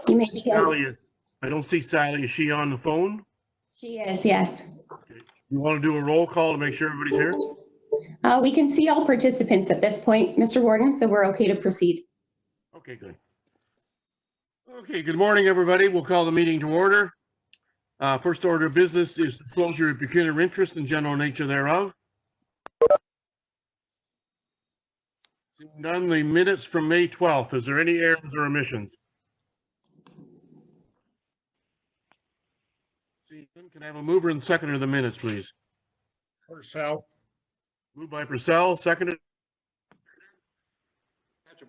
You may begin. Sally is, I don't see Sally. Is she on the phone? She is, yes. Okay. You want to do a roll call to make sure everybody's here? We can see all participants at this point, Mr. Warden, so we're okay to proceed. Okay, good. Okay, good morning, everybody. We'll call the meeting to order. First order of business is disclosure of pecuniary interest and general nature thereof. Seeing none, the minutes from May 12th. Is there any errors or omissions? Seeing none, can I have a mover and seconder of the minutes, please? Purcell. Moved by Purcell, seconded.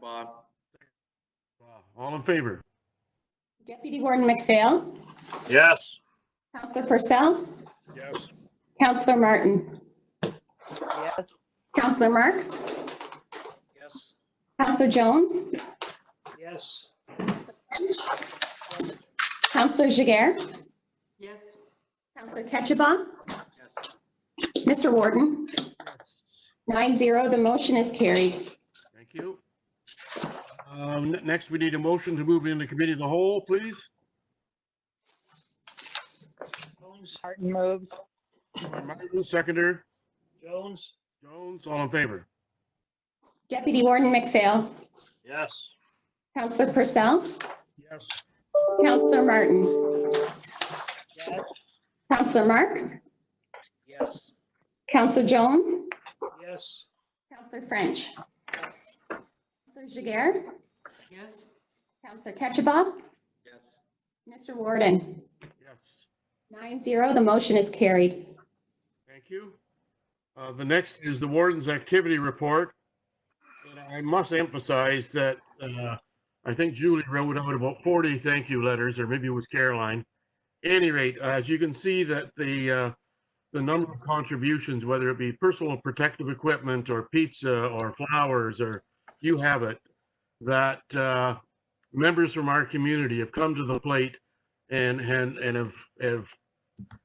Bob. All in favor? Deputy Warden McPhail. Yes. Councillor Purcell. Yes. Councillor Martin. Yes. Councillor Marks. Yes. Councillor Jones. Yes. Councillor Jaguar. Yes. Councillor Ketchabah. Yes. Mr. Warden. 9-0, the motion is carried. Thank you. Next, we need a motion to move into committee of the whole, please. Martin moves. Martin, seconder. Jones. Jones, all in favor? Deputy Warden McPhail. Yes. Councillor Purcell. Yes. Councillor Martin. Yes. Councillor Marks. Yes. Councillor Jones. Yes. Councillor French. Councillor Jaguar. Yes. Councillor Ketchabah. Yes. Mr. Warden. Yes. 9-0, the motion is carried. Thank you. The next is the warden's activity report. And I must emphasize that I think Julie wrote out about 40 thank you letters, or maybe it was Caroline. At any rate, as you can see that the number of contributions, whether it be personal protective equipment or pizza or flowers, or you have it, that members from our community have come to the plate and have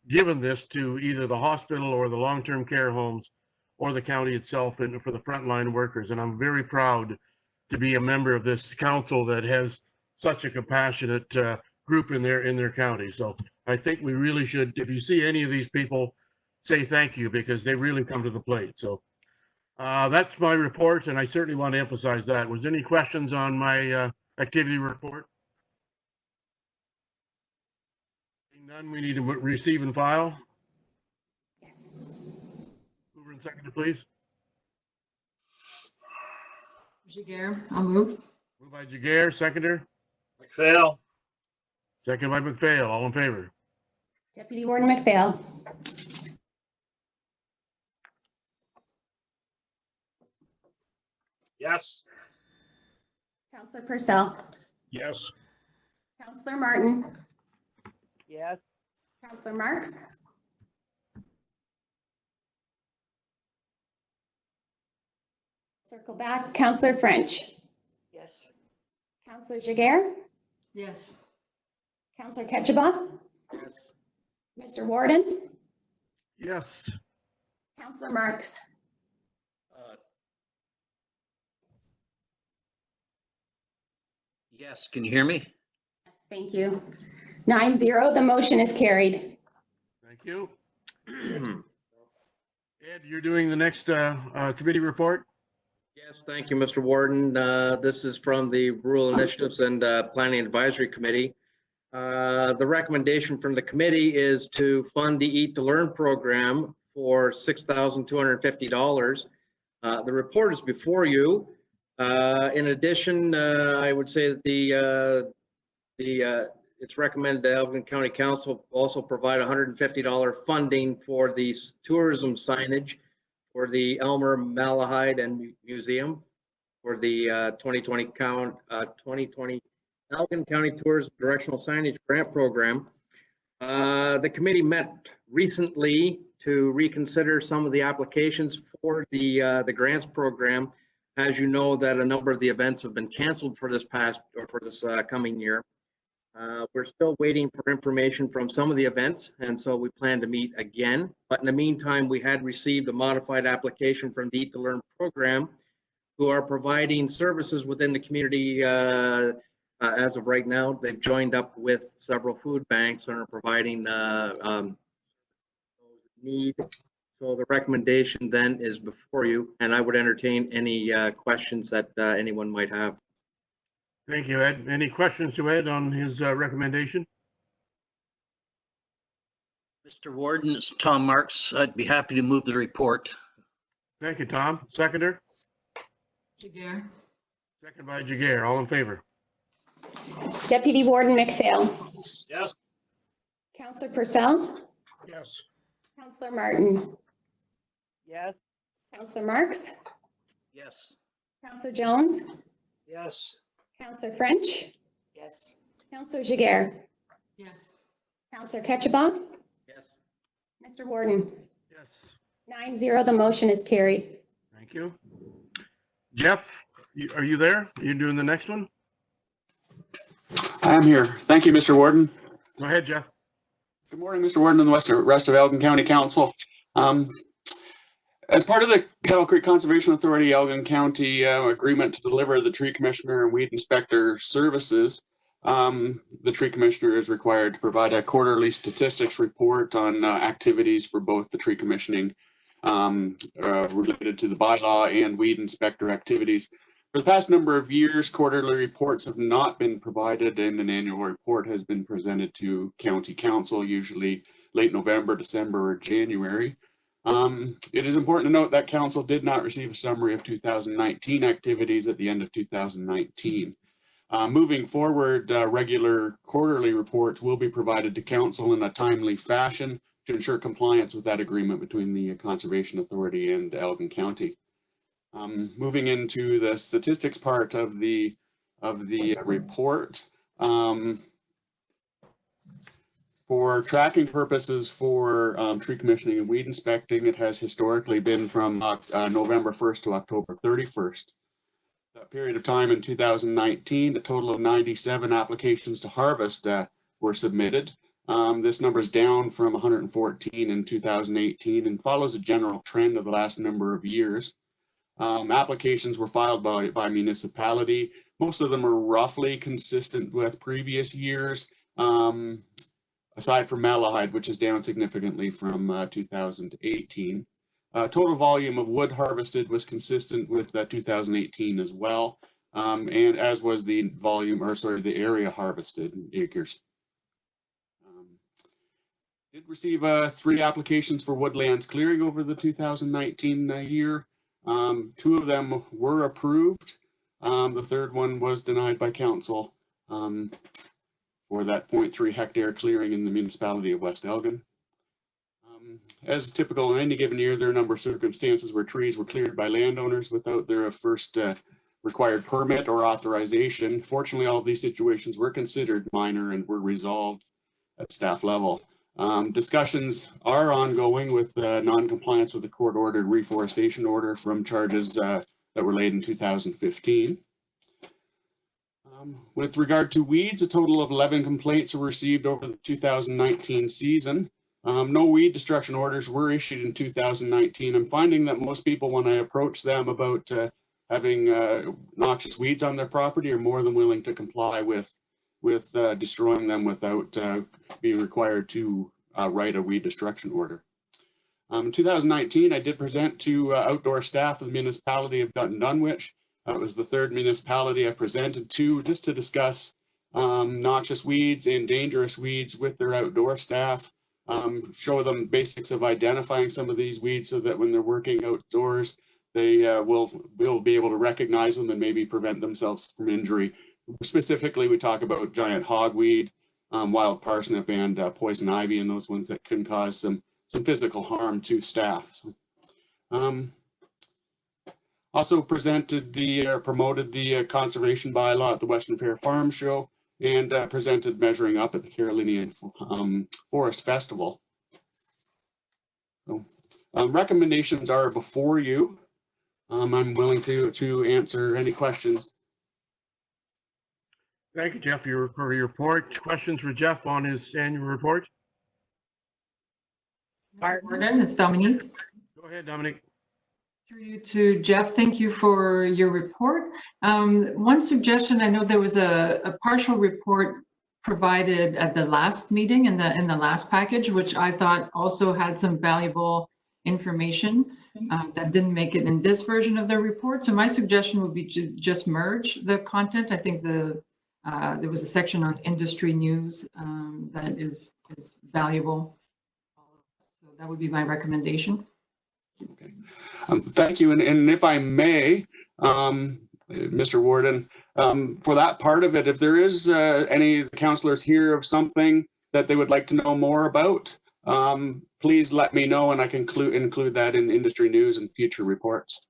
given this to either the hospital or the long-term care homes or the county itself, and for the frontline workers. And I'm very proud to be a member of this council that has such a compassionate group in their county. So I think we really should, if you see any of these people, say thank you, because they really come to the plate. So that's my report, and I certainly want to emphasize that. Was there any questions on my activity report? None. We need to receive and file. Yes. Mover and seconder, please. Jaguar, I'll move. Moved by Jaguar, seconder. McPhail. Second by McPhail. All in favor? Deputy Warden McPhail. Yes. Councillor Purcell. Yes. Councillor Martin. Yes. Councillor Marks. Circle back. Councillor French. Yes. Councillor Jaguar. Yes. Councillor Ketchabah. Yes. Mr. Warden. Yes. Councillor Marks. Yes, can you hear me? Yes, thank you. 9-0, the motion is carried. Thank you. Ed, you're doing the next committee report? Yes, thank you, Mr. Warden. This is from the Rural Initiatives and Planning Advisory Committee. The recommendation from the committee is to fund the Eat to Learn program for $6,250. The report is before you. In addition, I would say that it's recommended that Elgin County Council also provide $150 funding for the tourism signage for the Elmer Malahide and Museum for the 2020 Elgin County Tourism Directional Signage Grant Program. The committee met recently to reconsider some of the applications for the grants program. As you know, that a number of the events have been canceled for this coming year. We're still waiting for information from some of the events, and so we plan to meet again. But in the meantime, we had received a modified application from the Eat to Learn program, who are providing services within the community As of right now, they've joined up with several food banks and are providing need. So the recommendation then is before you, and I would entertain any questions that anyone might have. Thank you, Ed. Any questions to Ed on his recommendation? Mr. Warden, it's Tom Marks. I'd be happy to move the report. Thank you, Tom. Seconder? Jiguer. Second by Jagger. All in favor? Deputy Warden McPhail. Yes. Councillor Purcell. Yes. Councillor Martin. Yes. Councillor Marks. Yes. Councillor Jones. Yes. Councillor French. Yes. Councillor Jiguer. Yes. Councillor Ketchabah. Yes. Mr. Warden. Yes. 9-0, the motion is carried. Thank you. Jeff, are you there? Are you doing the next one? I'm here. Thank you, Mr. Warden. Go ahead, Jeff. Good morning, Mr. Warden and the rest of Elgin County Council. As part of the Kettle Creek Conservation Authority Elgin County agreement to deliver the tree commissioner and weed inspector services, the tree commissioner is required to provide a quarterly statistics report on activities for both the tree commissioning related to the bylaw and weed inspector activities. For the past number of years, quarterly reports have not been provided, and an annual report has been presented to County Council, usually late November, December, or January. It is important to note that Council did not receive a summary of 2019 activities at the end of 2019. Moving forward, regular quarterly reports will be provided to Council in a timely fashion to ensure compliance with that agreement between the Conservation Authority and Elgin County. Moving into the statistics part of the report, for tracking purposes for tree commissioning and weed inspecting, it has historically been from November 1st to October 31st. That period of time in 2019, a total of 97 applications to harvest were submitted. This number is down from 114 in 2018 and follows a general trend of the last number of years. Applications were filed by municipality. Most of them are roughly consistent with previous years, aside from Malahide, which is down significantly from 2018. Total volume of wood harvested was consistent with 2018 as well, and as was the volume, or sorry, the area harvested in acres. Did receive 3 applications for woodlands clearing over the 2019 year. 2 of them were approved. The third one was denied by Council for that 0.3 hectare clearing in the municipality of West Elgin. As typical in any given year, there are a number of circumstances where trees were cleared by landowners without their first required permit or authorization. Fortunately, all of these situations were considered minor and were resolved at staff level. Discussions are ongoing with non-compliance with the court-ordered reforestation order from charges that were laid in 2015. With regard to weeds, a total of 11 complaints were received over the 2019 season. No weed destruction orders were issued in 2019. I'm finding that most people, when I approach them about having noxious weeds on their property, are more than willing to comply with destroying them without being required to write a weed destruction order. In 2019, I did present to outdoor staff of the municipality of Dunwich. It was the 3rd municipality I presented to, just to discuss noxious weeds and dangerous weeds with their outdoor staff, show them basics of identifying some of these weeds so that when they're working outdoors, they will be able to recognize them and maybe prevent themselves from injury. Specifically, we talk about giant hogweed, wild parsnip, and poison ivy, and those ones that can cause some physical harm to staff. So, also presented promoted the conservation bylaw at the Western Fair Farm Show, and presented measuring up at the Carolinian Forest Festival. So, recommendations are before you. I'm willing to answer any questions. Thank you, Jeff, for your report. Questions for Jeff on his annual report? Warden, it's Dominique. Go ahead, Dominic. Through you to Jeff, thank you for your report. One suggestion, I know there was a partial report provided at the last meeting in the last package, which I thought also had some valuable information that didn't make it in this version of the report. So my suggestion would be to just merge the content. I think there was a section on industry news that is valuable. So that would be my recommendation. Okay. Thank you. And if I may, Mr. Warden, for that part of it, if there is any councillors here of something that they would like to know more about, please let me know and I can include that in industry news and future reports.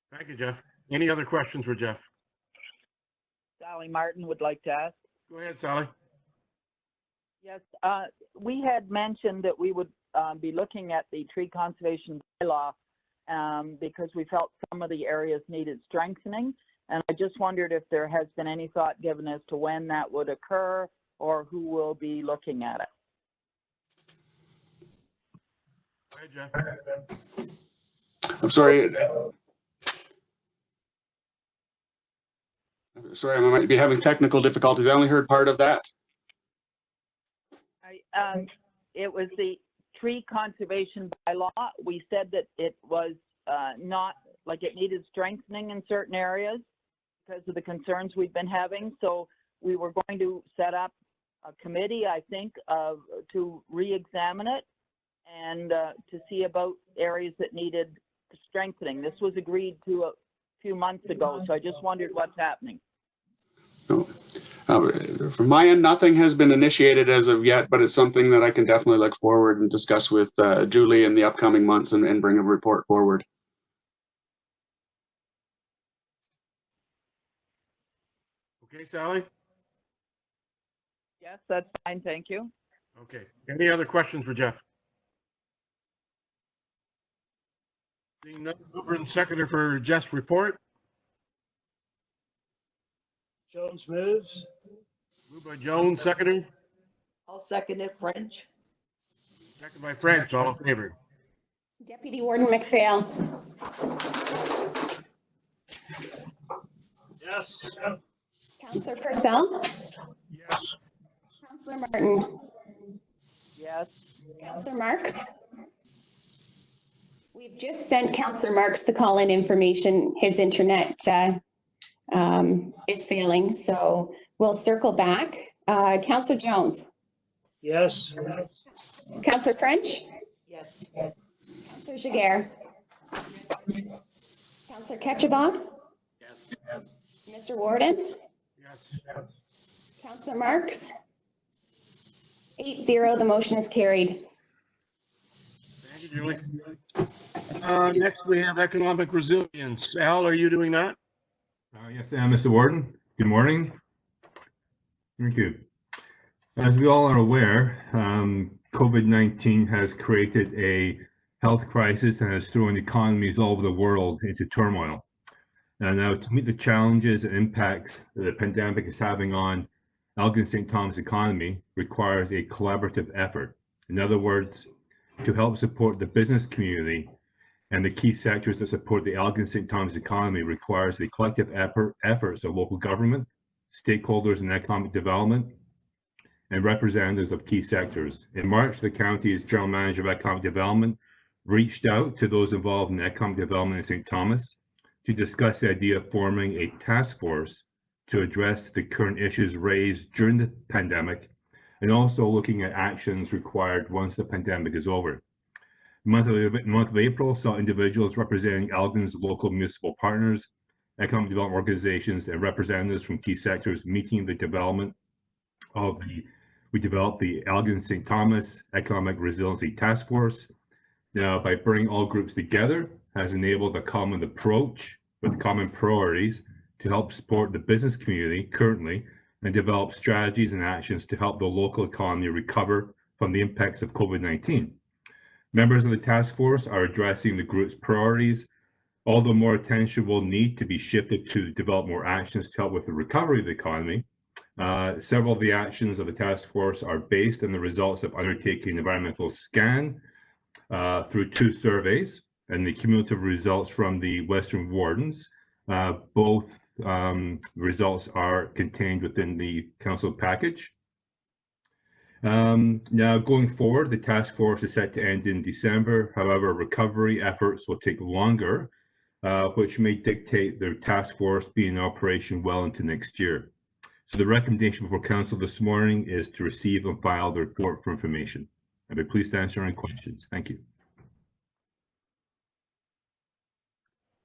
Thank you, Jeff. Any other questions for Jeff? Sally Martin would like to ask. Go ahead, Sally. Yes, we had mentioned that we would be looking at the tree conservation bylaw because we felt some of the areas needed strengthening. And I just wondered if there has been any thought given as to when that would occur or who will be looking at it. Go ahead, Jeff. I'm sorry. Sorry, I might be having technical difficulties. I only heard part of that. It was the tree conservation bylaw. We said that it was not like it needed strengthening in certain areas because of the concerns we've been having. So we were going to set up a committee, I think, to re-examine it and to see about areas that needed strengthening. This was agreed to a few months ago, so I just wondered what's happening. No. From my end, nothing has been initiated as of yet, but it's something that I can definitely look forward and discuss with Julie in the upcoming months and bring a report forward. Okay, Sally? Yes, that's fine. Thank you. Okay. Any other questions for Jeff? Seeing none, mover and seconder for Jeff's report. Jones moves. Moved by Jones, seconder. I'll second it, French. Second by French, all in favor. Deputy Warden McPhail. Yes. Councillor Purcell. Yes. Councillor Martin. Yes. Councillor Marks. We've just sent Councillor Marks the call-in information. His internet is failing, so we'll circle back. Councillor Jones. Yes. Councillor French. Yes. Councillor Giguere. Councillor Ketchabah. Yes. Mr. Warden. Yes. Councillor Marks. 8-0, the motion is carried. Thank you, Julie. Next, we have economic resilience. Al, are you doing that? Yes, I am, Mr. Warden. Good morning. Thank you. As we all are aware, COVID-19 has created a health crisis and has thrown economies all over the world into turmoil. And now, to meet the challenges and impacts that the pandemic is having on Elgin St. Thomas economy requires a collaborative effort. In other words, to help support the business community and the key sectors that support the Elgin St. Thomas economy requires the collective efforts of local government, stakeholders in economic development, and representatives of key sectors. In March, the county's General Manager of Economic Development reached out to those involved in economic development in St. Thomas to discuss the idea of forming a task force to address the current issues raised during the pandemic, and also looking at actions required once the pandemic is over. The month of April saw individuals representing Elgin's local municipal partners, economic development organizations, and representatives from key sectors meeting the development of we developed the Elgin St. Thomas Economic Resiliency Task Force. Now, by bringing all groups together, has enabled a common approach with common priorities to help support the business community currently and develop strategies and actions to help the local economy recover from the impacts of COVID-19. Members of the task force are addressing the group's priorities, although more attention will need to be shifted to develop more actions to help with the recovery of the economy. Several of the actions of the task force are based on the results of undertaking an environmental scan through 2 surveys. and the cumulative results from the Western Wardens. Both results are contained within the council package. Now, going forward, the task force is set to end in December. However, recovery efforts will take longer, which may dictate the task force be in operation well into next year. So the recommendation before council this morning is to receive and file the report for information. I'd be pleased to answer any questions. Thank you.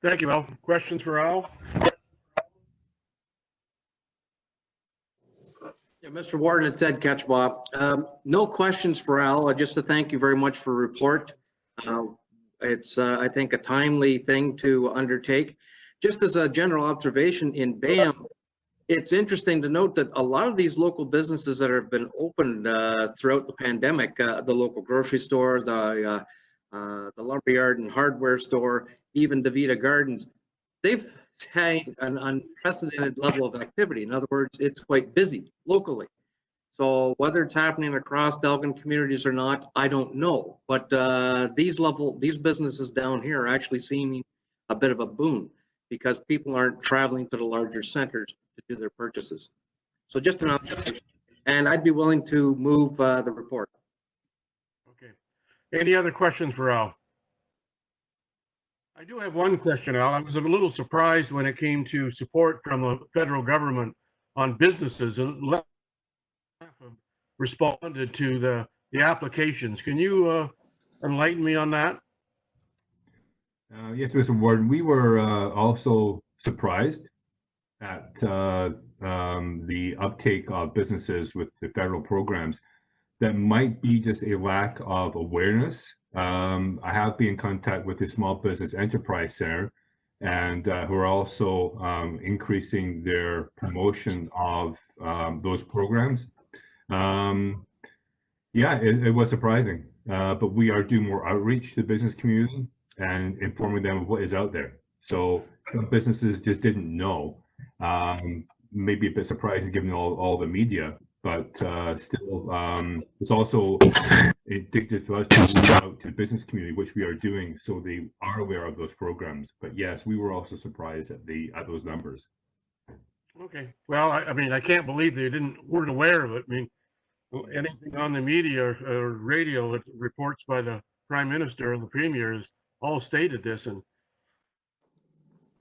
Thank you, Al. Questions for Al? Yeah, Mr. Warden, it's Ed Ketchbaugh. No questions for Al, just to thank you very much for the report. It's, I think, a timely thing to undertake. Just as a general observation in BAM, it's interesting to note that a lot of these local businesses that have been opened throughout the pandemic, the local grocery store, the lumberyard and hardware store, even DeVita Gardens, they've had an unprecedented level of activity. In other words, it's quite busy locally. So whether it's happening across Elgin communities or not, I don't know. But these businesses down here are actually seeming a bit of a boon because people aren't traveling to the larger centers to do their purchases. So just an observation. And I'd be willing to move the report. Okay. Any other questions for Al? I do have one question, Al. I was a little surprised when it came to support from the federal government on businesses and responded to the applications. Can you enlighten me on that? Yes, Mr. Warden, we were also surprised at the uptake of businesses with the federal programs. That might be just a lack of awareness. I have been in contact with the Small Business Enterprise Center, and who are also increasing their promotion of those programs. Yeah, it was surprising, but we are doing more outreach to the business community and informing them of what is out there. So some businesses just didn't know. Maybe a bit surprising given all the media, but still, it's also indicative for us to reach out to the business community, which we are doing, so they are aware of those programs. But yes, we were also surprised at those numbers. Okay. Well, I mean, I can't believe they weren't aware of it. I mean, anything on the media or radio, reports by the Prime Minister and the Premier has all stated this, and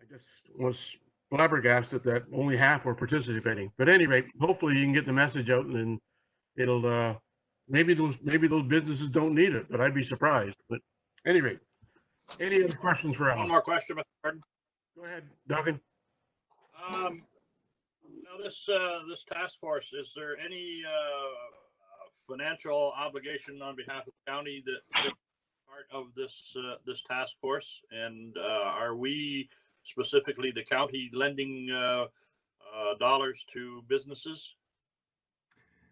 I just was flabbergasted that only half were participating. But anyway, hopefully you can get the message out, and then it'll maybe those businesses don't need it, but I'd be surprised. But anyway, any other questions for Al? One more question, Mr. Gordon. Go ahead, Duncan. Now this task force, is there any financial obligation on behalf of the county that is part of this task force? And are we specifically the county lending dollars to businesses?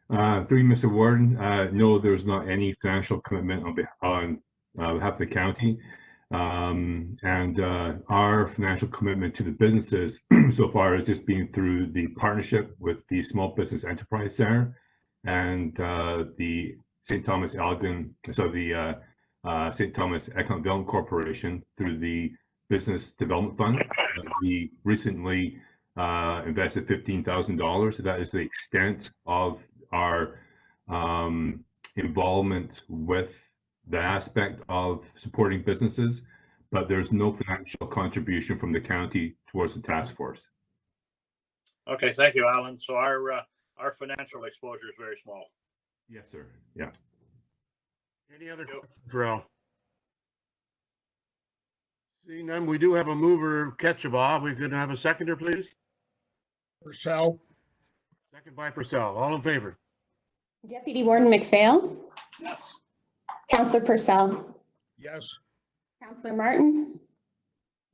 Through Mr. Warden, no, there's not any financial commitment on behalf of the county. And our financial commitment to the businesses so far has just been through the partnership with the Small Business Enterprise Center and the St. Thomas Elgin, so the St. Thomas Economic Development Corporation through the Business Development Fund. We recently invested $15,000. So that is the extent of our involvement with the aspect of supporting businesses, but there's no financial contribution from the county towards the task force. Okay, thank you, Alan. So our financial exposure is very small. Yes, sir. Yeah. Any other questions for Al? Seeing none, we do have a mover, Ketchbaugh. We could have a seconder, please. Purcell. Second by Purcell. All in favor? Deputy Warden McPhail. Yes. Councillor Purcell. Yes. Councillor Martin.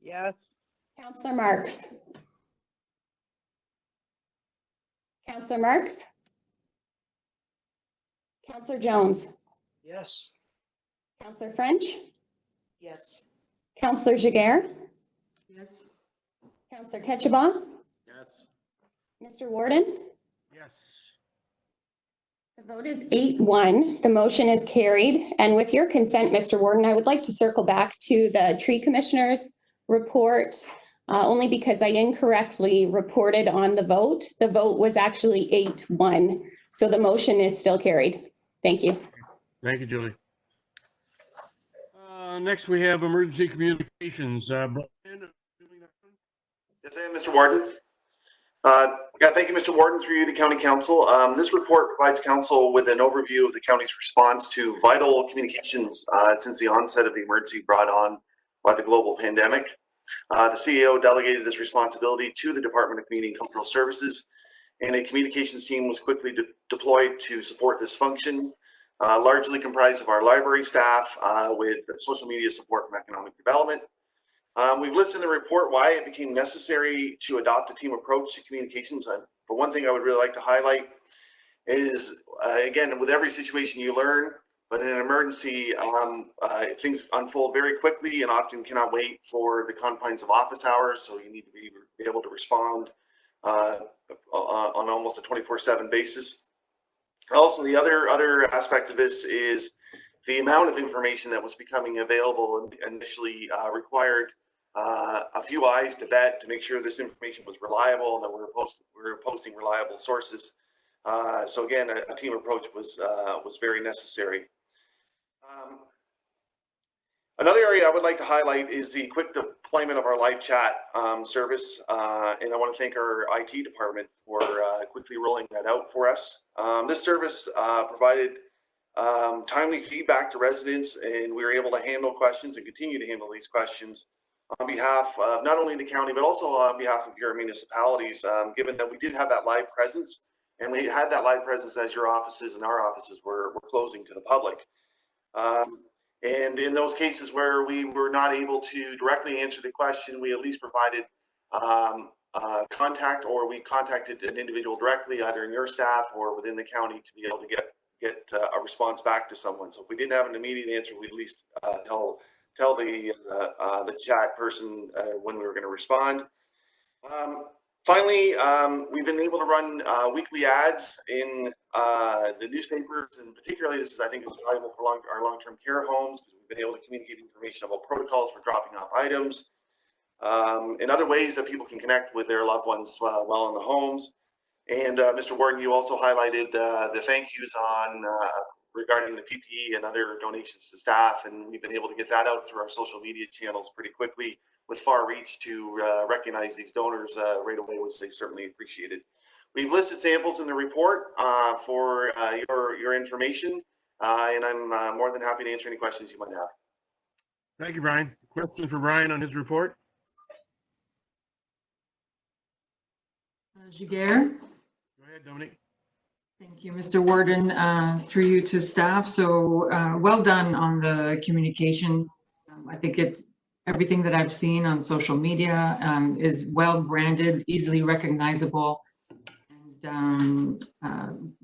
Yes. Councillor Marks. Councillor Marks. Councillor Jones. Yes. Councillor French. Yes. Councillor Giguere. Yes. Councillor Ketchbaugh. Yes. Mr. Warden. Yes. The vote is 8-1. The motion is carried. And with your consent, Mr. Warden, I would like to circle back to the tree commissioner's report, only because I incorrectly reported on the vote. The vote was actually 8-1. So the motion is still carried. Thank you. Thank you, Julie. Next, we have emergency communications. Brian, doing that one? Yes, I am, Mr. Warden. Thank you, Mr. Warden, through you to County Council. This report provides Council with an overview of the county's response to vital communications since the onset of the emergency brought on by the global pandemic. The CEO delegated this responsibility to the Department of Community and Cultural Services, and a communications team was quickly deployed to support this function, largely comprised of our library staff with social media support from economic development. We've listed in the report why it became necessary to adopt a team approach to communications. But one thing I would really like to highlight is, again, with every situation you learn, but in an emergency, things unfold very quickly and often cannot wait for the confines of office hours. So you need to be able to respond on almost a 24/7 basis. Also, the other aspect of this is the amount of information that was becoming available initially required a few eyes to vet to make sure this information was reliable and that we were posting reliable sources. So again, a team approach was very necessary. Another area I would like to highlight is the quick deployment of our live chat service, and I want to thank our IT department for quickly rolling that out for us. This service provided timely feedback to residents, and we were able to handle questions and continue to handle these questions on behalf of not only the county, but also on behalf of your municipalities, given that we did have that live presence, and we had that live presence as your offices and our offices were closing to the public. And in those cases where we were not able to directly answer the question, we at least provided contact, or we contacted an individual directly, either in your staff or within the county, to be able to get a response back to someone. So if we didn't have an immediate answer, we'd at least tell the chat person when we were going to respond. Finally, we've been able to run weekly ads in the newspapers, and particularly this is, I think, is valuable for our long-term care homes, because we've been able to communicate information about protocols for dropping off items, and other ways that people can connect with their loved ones while in the homes. And Mr. Warden, you also highlighted the thank yous on regarding the PPE and other donations to staff, and we've been able to get that out through our social media channels pretty quickly, with far reach to recognize these donors right away, which they certainly appreciated. We've listed samples in the report for your information, and I'm more than happy to answer any questions you might have. Thank you, Brian. Question for Brian on his report? Giguere? Go ahead, Dominique. Thank you, Mr. Warden, through you to staff. So well done on the communication. I think everything that I've seen on social media is well branded, easily recognizable, and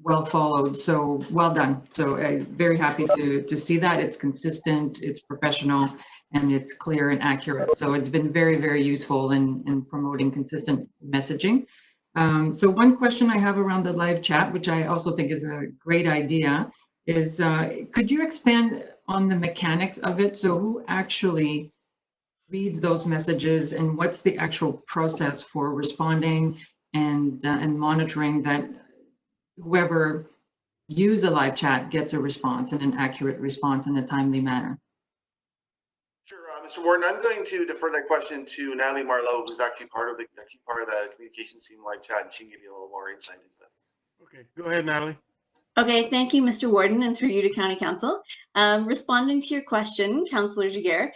well followed. So well done. So very happy to see that. It's consistent, it's professional, and it's clear and accurate. So it's been very, very useful in promoting consistent messaging. So one question I have around the live chat, which I also think is a great idea, is could you expand on the mechanics of it? So who actually reads those messages, and what's the actual process for responding and monitoring that whoever uses a live chat gets a response, and an accurate response in a timely manner? Sure, Mr. Warden, I'm going to defer that question to Natalie Marlowe, who's actually part of the communications team live chat, and she can give you a little more insight into that. Okay, go ahead, Natalie. Okay, thank you, Mr. Warden, and through you to County Council. Responding to your question, Councillor Giguere,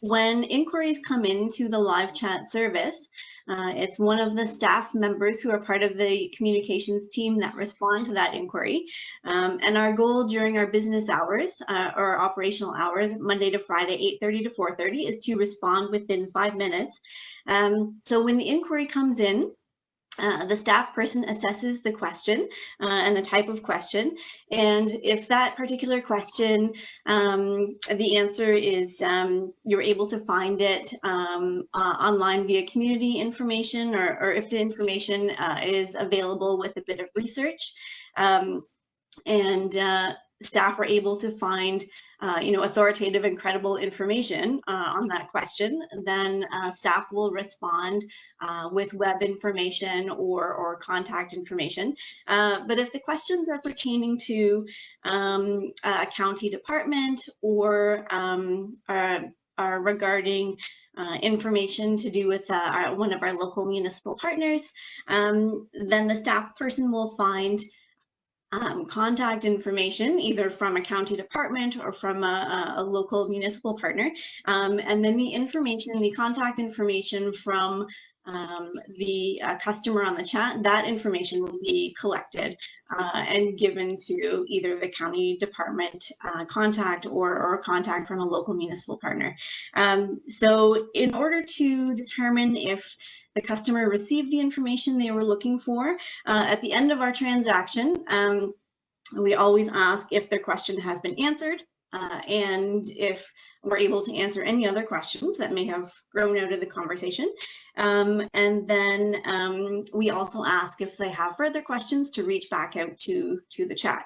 when inquiries come into the live chat service, it's one of the staff members who are part of the communications team that respond to that inquiry. And our goal during our business hours or operational hours, Monday to Friday, 8:30 to 4:30, is to respond within 5 minutes. So when the inquiry comes in, the staff person assesses the question and the type of question, and if that particular question, the answer is you're able to find it online via community information, or if the information is available with a bit of research, and staff were able to find authoritative and credible information on that question, then staff will respond with web information or contact information. But if the questions are pertaining to a county department or are regarding information to do with one of our local municipal partners, then the staff person will find contact information either from a county department or from a local municipal partner, and then the contact information from the customer on the chat, that information will be collected and given to either the county department contact or contact from a local municipal partner. So in order to determine if the customer received the information they were looking for, at the end of our transaction, we always ask if their question has been answered and if we're able to answer any other questions that may have grown out of the conversation. And then we also ask if they have further questions to reach back out to the chat.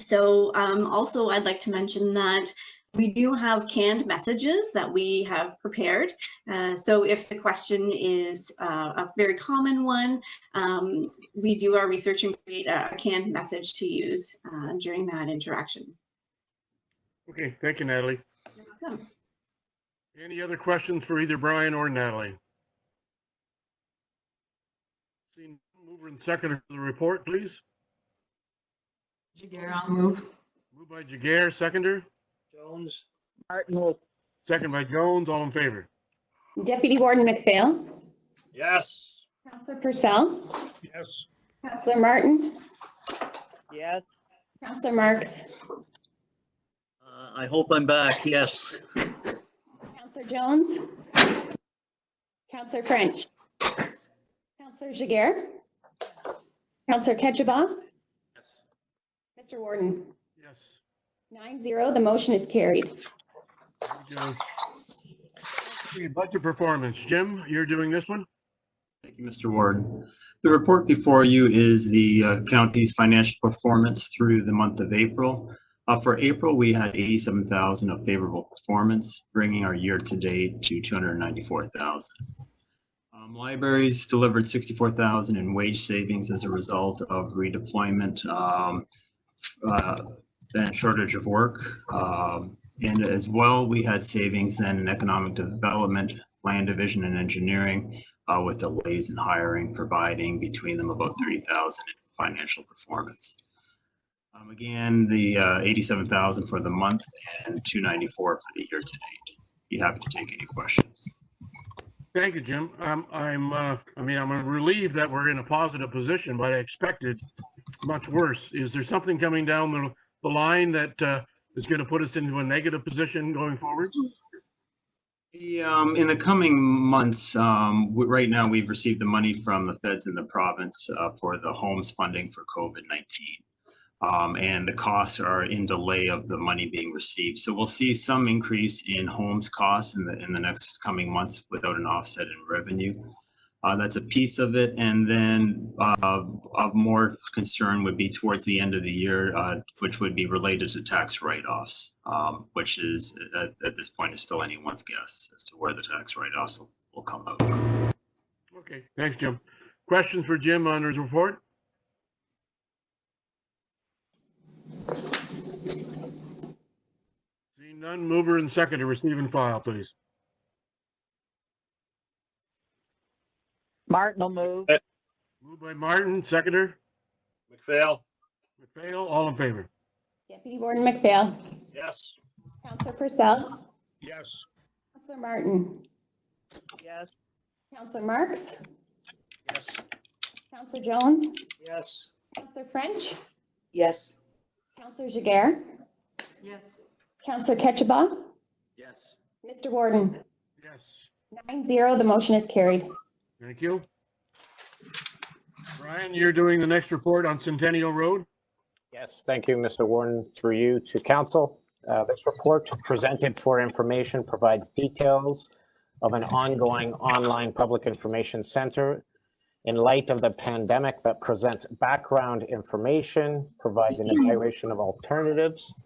Also, I'd like to mention that we do have canned messages that we have prepared. So if the question is a very common one, we do our research and create a canned message to use during that interaction. Okay, thank you, Natalie. You're welcome. Any other questions for either Brian or Natalie? Seeing mover and seconder for the report, please. Jaguar, I'll move. Moved by Jaguar, seconder. Jones. Martin. Second by Jones, all in favor. Deputy Warden McPhail. Yes. Councillor Purcell. Yes. Councillor Martin. Yes. Councillor Marks. I hope I'm back. Yes. Councillor Jones. Councillor French. Councillor Jaguar. Councillor Ketchabah. Yes. Mr. Warden. Yes. 9-0, the motion is carried. Thank you. Okay, budget performance. Jim, you're doing this one? Thank you, Mr. Warden. The report before you is the county's financial performance through the month of April. For April, we had 87,000 of favorable performance, bringing our year-to-date to 294,000. Libraries delivered 64,000 in wage savings as a result of redeployment and shortage of work. And as well, we had savings then in economic development, land division, and engineering, with delays in hiring, providing between them about 30,000 in financial performance. Again, the 87,000 for the month and 294 for the year to date. Be happy to take any questions. Thank you, Jim. I'm relieved that we're in a positive position, but I expected much worse. Is there something coming down the line that is going to put us into a negative position going forward? In the coming months, right now we've received the money from the feds in the province for the homes funding for COVID-19. And the costs are in delay of the money being received. So we'll see some increase in homes costs in the next coming months without an offset in revenue. That's a piece of it. And then of more concern would be towards the end of the year, which would be related to tax write-offs, which is at this point is still anyone's guess as to where the tax write-offs will come out. Okay, thanks, Jim. Questions for Jim on his report? Seeing none, mover and seconder, receive and file, please. Martin will move. Moved by Martin, seconder. McPhail. McPhail, all in favor. Deputy Warden McPhail. Yes. Councillor Purcell. Yes. Councillor Martin. Yes. Councillor Marks. Yes. Councillor Jones. Yes. Councillor French. Yes. Councillor Jaguar. Yes. Councillor Ketchabah. Yes. Mr. Warden. Yes. 9-0, the motion is carried. Thank you. Brian, you're doing the next report on Centennial Road. Yes, thank you, Mr. Warden. Through you to council. This report presented for information provides details of an ongoing online public information center in light of the pandemic that presents background information, provides an evaluation of alternatives,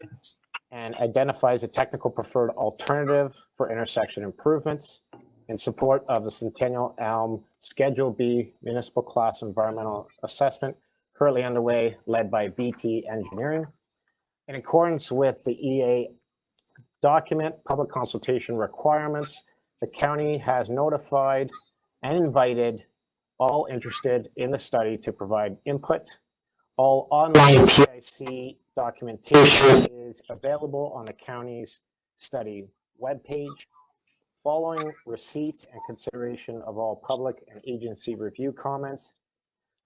and identifies a technical preferred alternative for intersection improvements in support of the Centennial Elm Schedule B Municipal Class Environmental Assessment currently underway, led by BT Engineering. In accordance with the EA document, public consultation requirements, the county has notified and invited all interested in the study to provide input. All online PIC documentation is available on the county's study webpage. Following receipt and consideration of all public and agency review comments,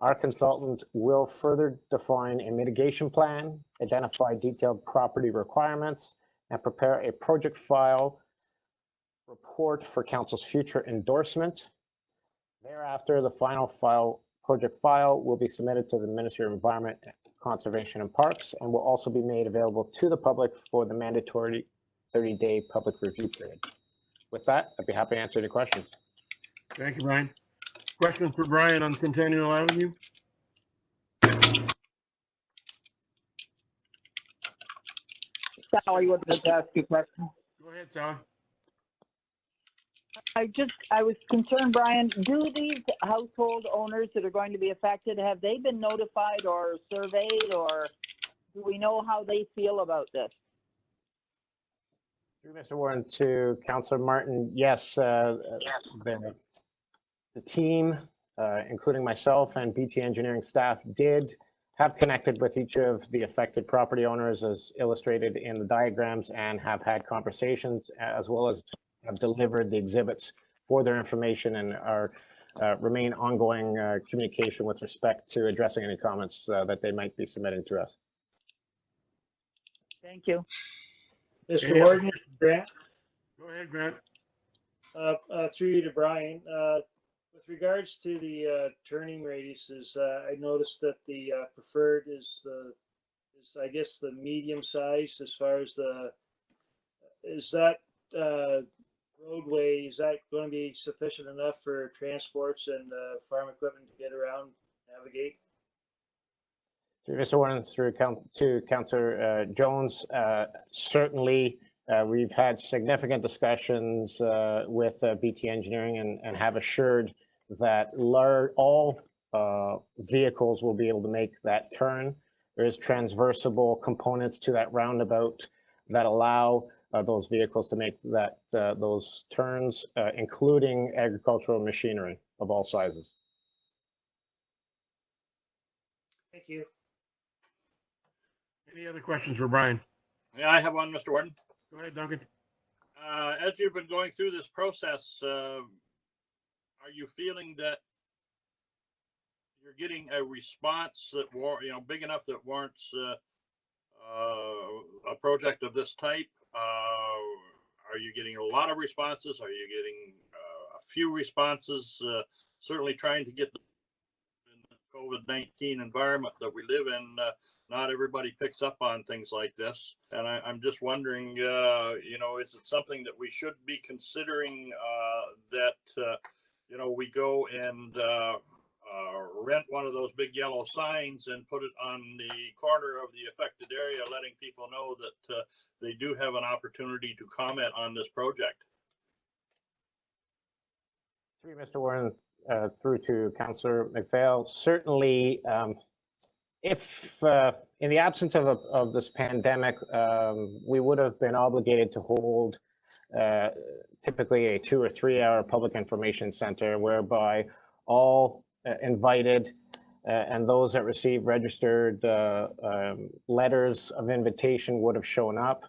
our consultant will further define a mitigation plan, identify detailed property requirements, and prepare a project file report for council's future endorsement. Thereafter, the final project file will be submitted to the Ministry of Environment, Conservation and Parks, and will also be made available to the public for the mandatory 30-day public review period. With that, I'd be happy to answer any questions. Thank you, Brian. Question for Brian on Centennial Avenue? Sally would like to ask you a question. Go ahead, Sally. I was concerned, Brian, do these household owners that are going to be affected, have they been notified or surveyed, or do we know how they feel about this? Through Mr. Warren to Councillor Martin, yes, the team, including myself and BT Engineering staff, did have connected with each of the affected property owners as illustrated in the diagrams, and have had conversations, as well as have delivered the exhibits for their information, and are remain ongoing communication with respect to addressing any comments that they might be submitting to us. Thank you. Mr. Warden, Grant. Go ahead, Grant. Through you to Brian. With regards to the turning radiuses, I noticed that the preferred is I guess the medium size as far as is that roadway, is that going to be sufficient enough for transports and farm equipment to get around, navigate? Through Mr. Warren, through to Councillor Jones, certainly we've had significant discussions with BT Engineering, and have assured that all vehicles will be able to make that turn. There is transversable components to that roundabout that allow those vehicles to make those turns, including agricultural machinery of all sizes. Thank you. Any other questions for Brian? Yeah, I have one, Mr. Warden. Go ahead, Duncan. As you've been going through this process, are you feeling that you're getting a response that big enough that warrants a project of this type? Are you getting a lot of responses? Are you getting a few responses? Certainly trying to get in the COVID-19 environment that we live in. Not everybody picks up on things like this, and I'm just wondering, is it something that we should be considering that we go and rent one of those big yellow signs and put it on the corner of the affected area, letting people know that they do have an opportunity to comment on this project? Through Mr. Warren, through to Councillor McPhail, certainly if in the absence of this pandemic, we would have been obligated to hold typically a 2 or 3 hour public information center, whereby all invited and those that received registered letters of invitation would have shown up.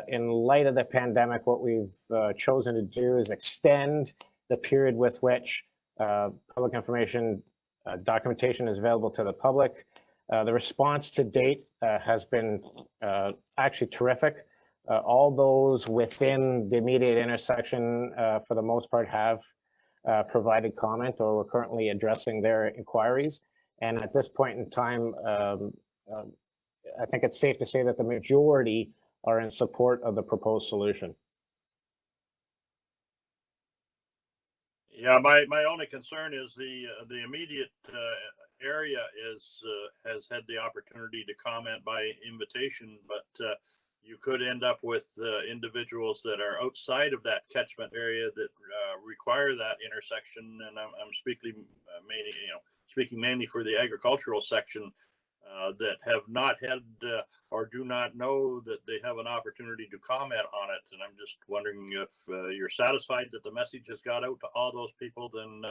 In light of the pandemic, what we've chosen to do is extend the period with which public information documentation is available to the public. The response to date has been actually terrific. All those within the immediate intersection, for the most part, have provided comment, or we're currently addressing their inquiries. And at this point in time, I think it's safe to say that the majority are in support of the proposed solution. Yeah, my only concern is the immediate area has had the opportunity to comment by invitation, but you could end up with individuals that are outside of that catchment area that require that intersection. And I'm speaking mainly for the agricultural section that have not had or do not know that they have an opportunity to comment on it. And I'm just wondering if you're satisfied that the message has got out to all those people, then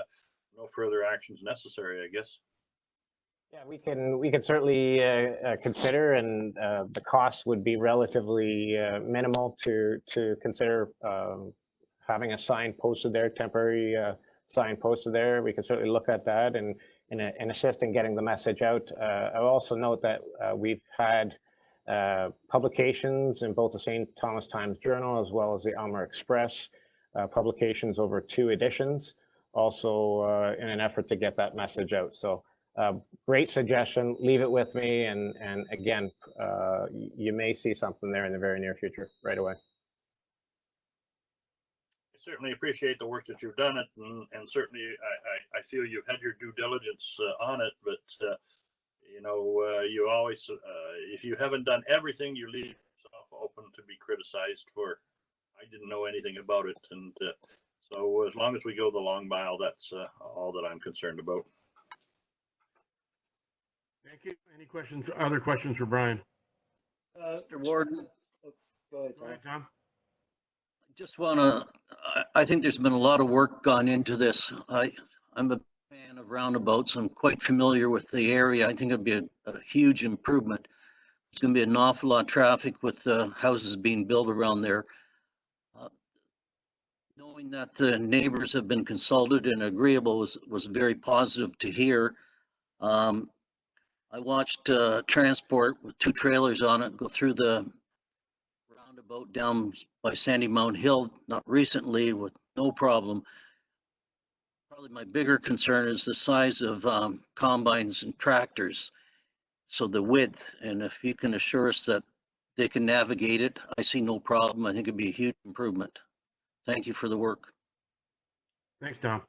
no further actions necessary, I guess. Yeah, we can certainly consider, and the cost would be relatively minimal to consider having a sign posted there, temporary sign posted there. We can certainly look at that and assist in getting the message out. I'll also note that we've had publications in both the St. Thomas Times Journal as well as the Almer Express publications, over 2 editions, also in an effort to get that message out. So great suggestion, leave it with me, and again, you may see something there in the very near future, right away. I certainly appreciate the work that you've done it, and certainly I feel you've had your due diligence on it, but you know, you always, if you haven't done everything, you leave yourself open to be criticized for, I didn't know anything about it. And so as long as we go the long mile, that's all that I'm concerned about. Thank you. Any questions, other questions for Brian? Mr. Warden. Go ahead, Go ahead, Tom. Just want to, I think there's been a lot of work gone into this. I'm a fan of roundabouts. I'm quite familiar with the area. I think it'd be a huge improvement. There's going to be an awful lot of traffic with houses being built around there. Knowing that the neighbors have been consulted and agreeable was very positive to hear. I watched transport with 2 trailers on it go through the roundabout down by Sandy Mountain Hill, not recently, with no problem. Probably my bigger concern is the size of combines and tractors. So the width, and if you can assure us that they can navigate it, I see no problem. I think it'd be a huge improvement. Thank you for the work. Thanks, Tom.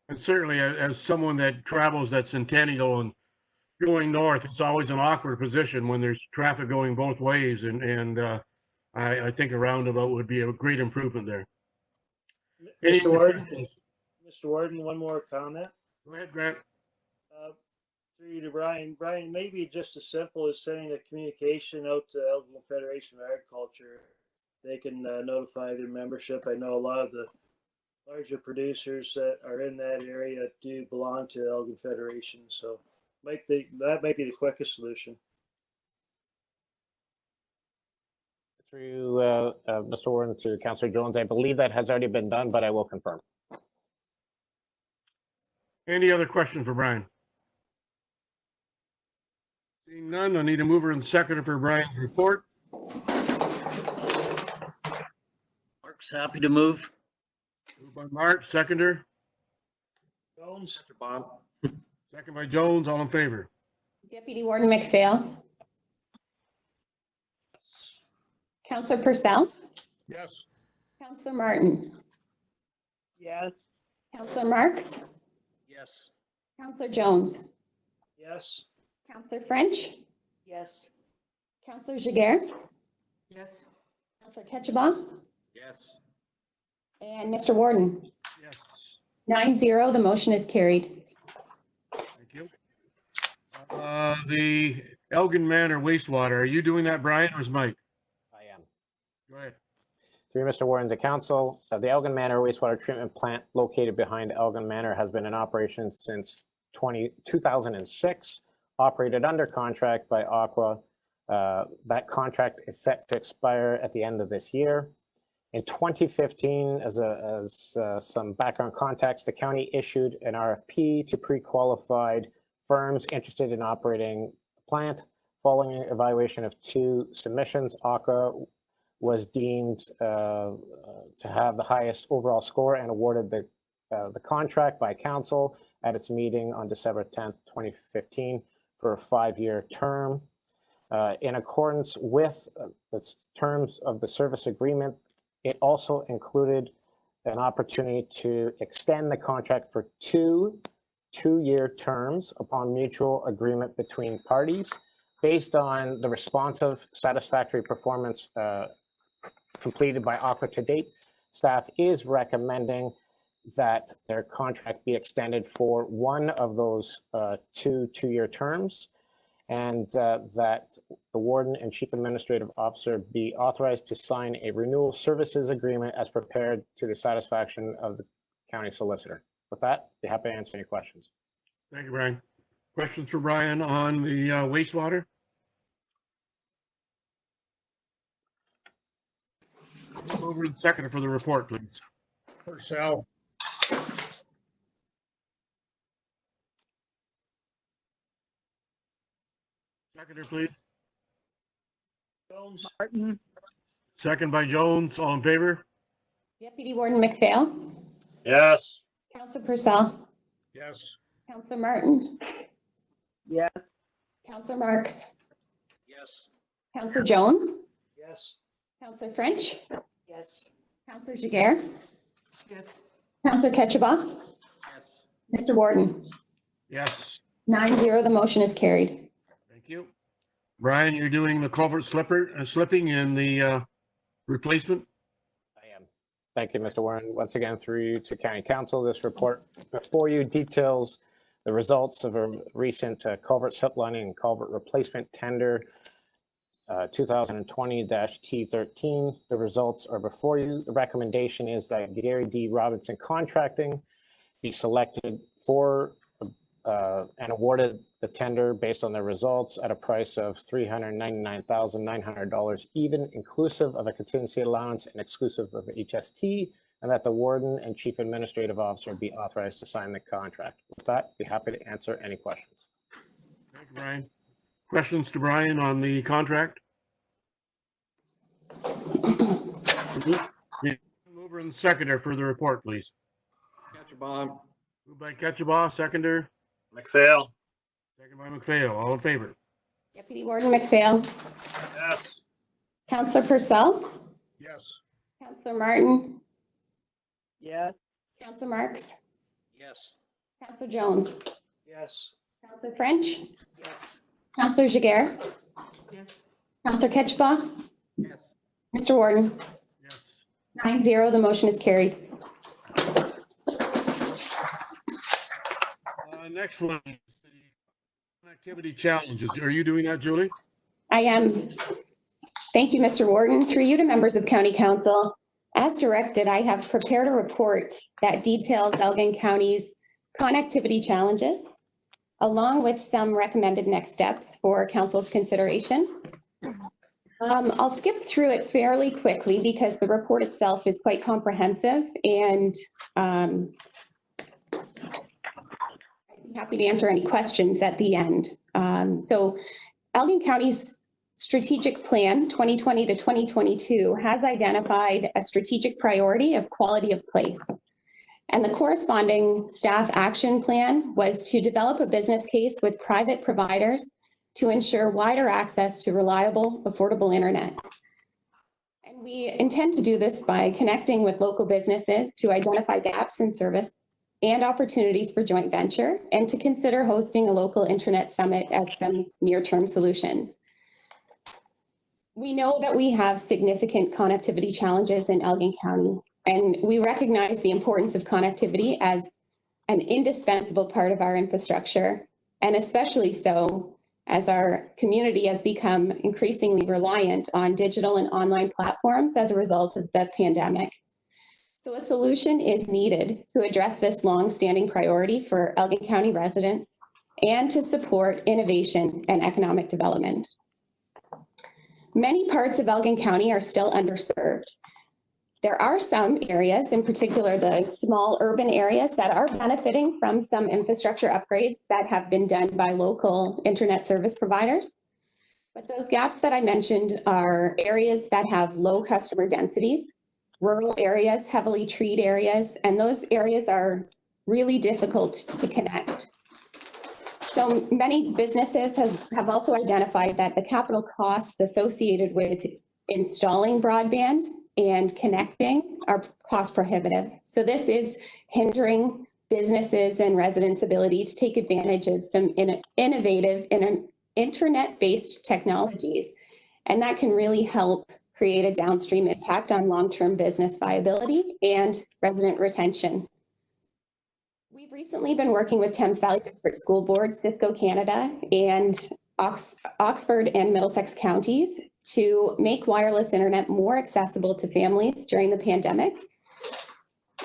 And certainly, as someone that travels that Centennial and going north, it's always an awkward position when there's traffic going both ways, and I think a roundabout would be a great improvement there. Mr. Warden, Mr. Warden, one more comment. Go ahead, Grant. Through you to Brian. Brian, maybe just as simple as sending a communication out to Elgin Federation of Agriculture. They can notify their membership. I know a lot of the larger producers that are in that area do belong to Elgin Federation, so that might be the quickest solution. Through Mr. Warren to Councillor Jones, I believe that has already been done, but I will confirm. Any other questions for Brian? Seeing none, I need a mover and seconder for Brian's report. Mark's happy to move. Moved by Mark, seconder. Jones. Mr. Bob. Second by Jones, all in favor. Deputy Warden McPhail. Councillor Purcell. Yes. Councillor Martin. Yes. Councillor Marks. Yes. Councillor Jones. Yes. Councillor French. Yes. Councillor Giguère. Yes. Councillor Ketchabah. Yes. And Mr. Warden. Yes. 9-0, the motion is carried. Thank you. The Elgin Manor wastewater, are you doing that, Brian, or is Mike? I am. Go ahead. Through Mr. Warren to Council, the Elgin Manor wastewater treatment plant located behind Elgin Manor has been in operation since 2006, operated under contract by Aqua. That contract is set to expire at the end of this year. In 2015, as some background context, the county issued an RFP to pre-qualified firms interested in operating the plant. Following an evaluation of 2 submissions, Aqua was deemed to have the highest overall score and awarded the contract by council at its meeting on December 10th, 2015 for a 5-year term. In accordance with the terms of the service agreement, it also included an opportunity to extend the contract for two-year terms upon mutual agreement between parties based on the responsive satisfactory performance completed by Aqua to date. Staff is recommending that their contract be extended for one of those two-year terms, and that the warden and chief administrative officer be authorized to sign a renewal services agreement as prepared to the satisfaction of the county solicitor. With that, be happy to answer any questions. Thank you, Brian. Questions for Brian on the wastewater? Mover and seconder for the report, please. Purcell. Seconder, please. Jones. Martin. Second by Jones. All in favor? Deputy Warden McPhail. Yes. Councillor Purcell. Yes. Councillor Martin. Yes. Councillor Marks. Yes. Councillor Jones. Yes. Councillor French. Yes. Councillor Giguere. Yes. Councillor Ketchabah. Yes. Mr. Warden. Yes. 9-0, the motion is carried. Thank you. Brian, you're doing the culvert slipping and the replacement? I am. Thank you, Mr. Warren. Once again, through you to County Council, this report before you details the results of a recent culvert slip lining and culvert replacement tender 2020-T13. The results are before you. The recommendation is that Gary D. Robinson Contracting be selected for and awarded the tender based on their results at a price of $399,900 even, inclusive of a contingency allowance and exclusive of HST, and that the warden and chief administrative officer be authorized to sign the contract. With that, be happy to answer any questions. Thank you, Brian. Questions to Brian on the contract? Mover and seconder for the report, please. Ketchabah. Moved by Ketchabah, seconder. McPhail. Second by McPhail. All in favor? Deputy Warden McPhail. Yes. Councillor Purcell. Yes. Councillor Martin. Yes. Councillor Marks. Yes. Councillor Jones. Yes. Councillor French. Yes. Councillor Giguere. Yes. Councillor Ketchabah. Yes. Mr. Warden. Yes. 9-0, the motion is carried. Next one, connectivity challenges. Are you doing that, Julie? I am. Thank you, Mr. Warden. Through you to members of County Council, as directed, I have prepared a report that details Elgin County's connectivity challenges, along with some recommended next steps for Council's consideration. I'll skip through it fairly quickly because the report itself is quite comprehensive, and I'd be happy to answer any questions at the end. So Elgin County's strategic plan 2020 to 2022 has identified a strategic priority of quality of place. And the corresponding staff action plan was to develop a business case with private providers to ensure wider access to reliable, affordable internet. And we intend to do this by connecting with local businesses to identify gaps in service and opportunities for joint venture, and to consider hosting a local internet summit as some near-term solutions. We know that we have significant connectivity challenges in Elgin County, and we recognize the importance of connectivity as an indispensable part of our infrastructure, and especially so as our community has become increasingly reliant on digital and online platforms as a result of the pandemic. So a solution is needed to address this long-standing priority for Elgin County residents and to support innovation and economic development. Many parts of Elgin County are still underserved. There are some areas, in particular the small urban areas, that are benefiting from some infrastructure upgrades that have been done by local internet service providers. But those gaps that I mentioned are areas that have low customer densities, rural areas, heavily treed areas, and those areas are really difficult to connect. So many businesses have also identified that the capital costs associated with installing broadband and connecting are cost prohibitive. So this is hindering businesses and residents' ability to take advantage of some innovative internet-based technologies. And that can really help create a downstream impact on long-term business viability and resident retention. We've recently been working with Thames Valley District School Board, Cisco Canada, and Oxford and Middlesex counties to make wireless internet more accessible to families during the pandemic.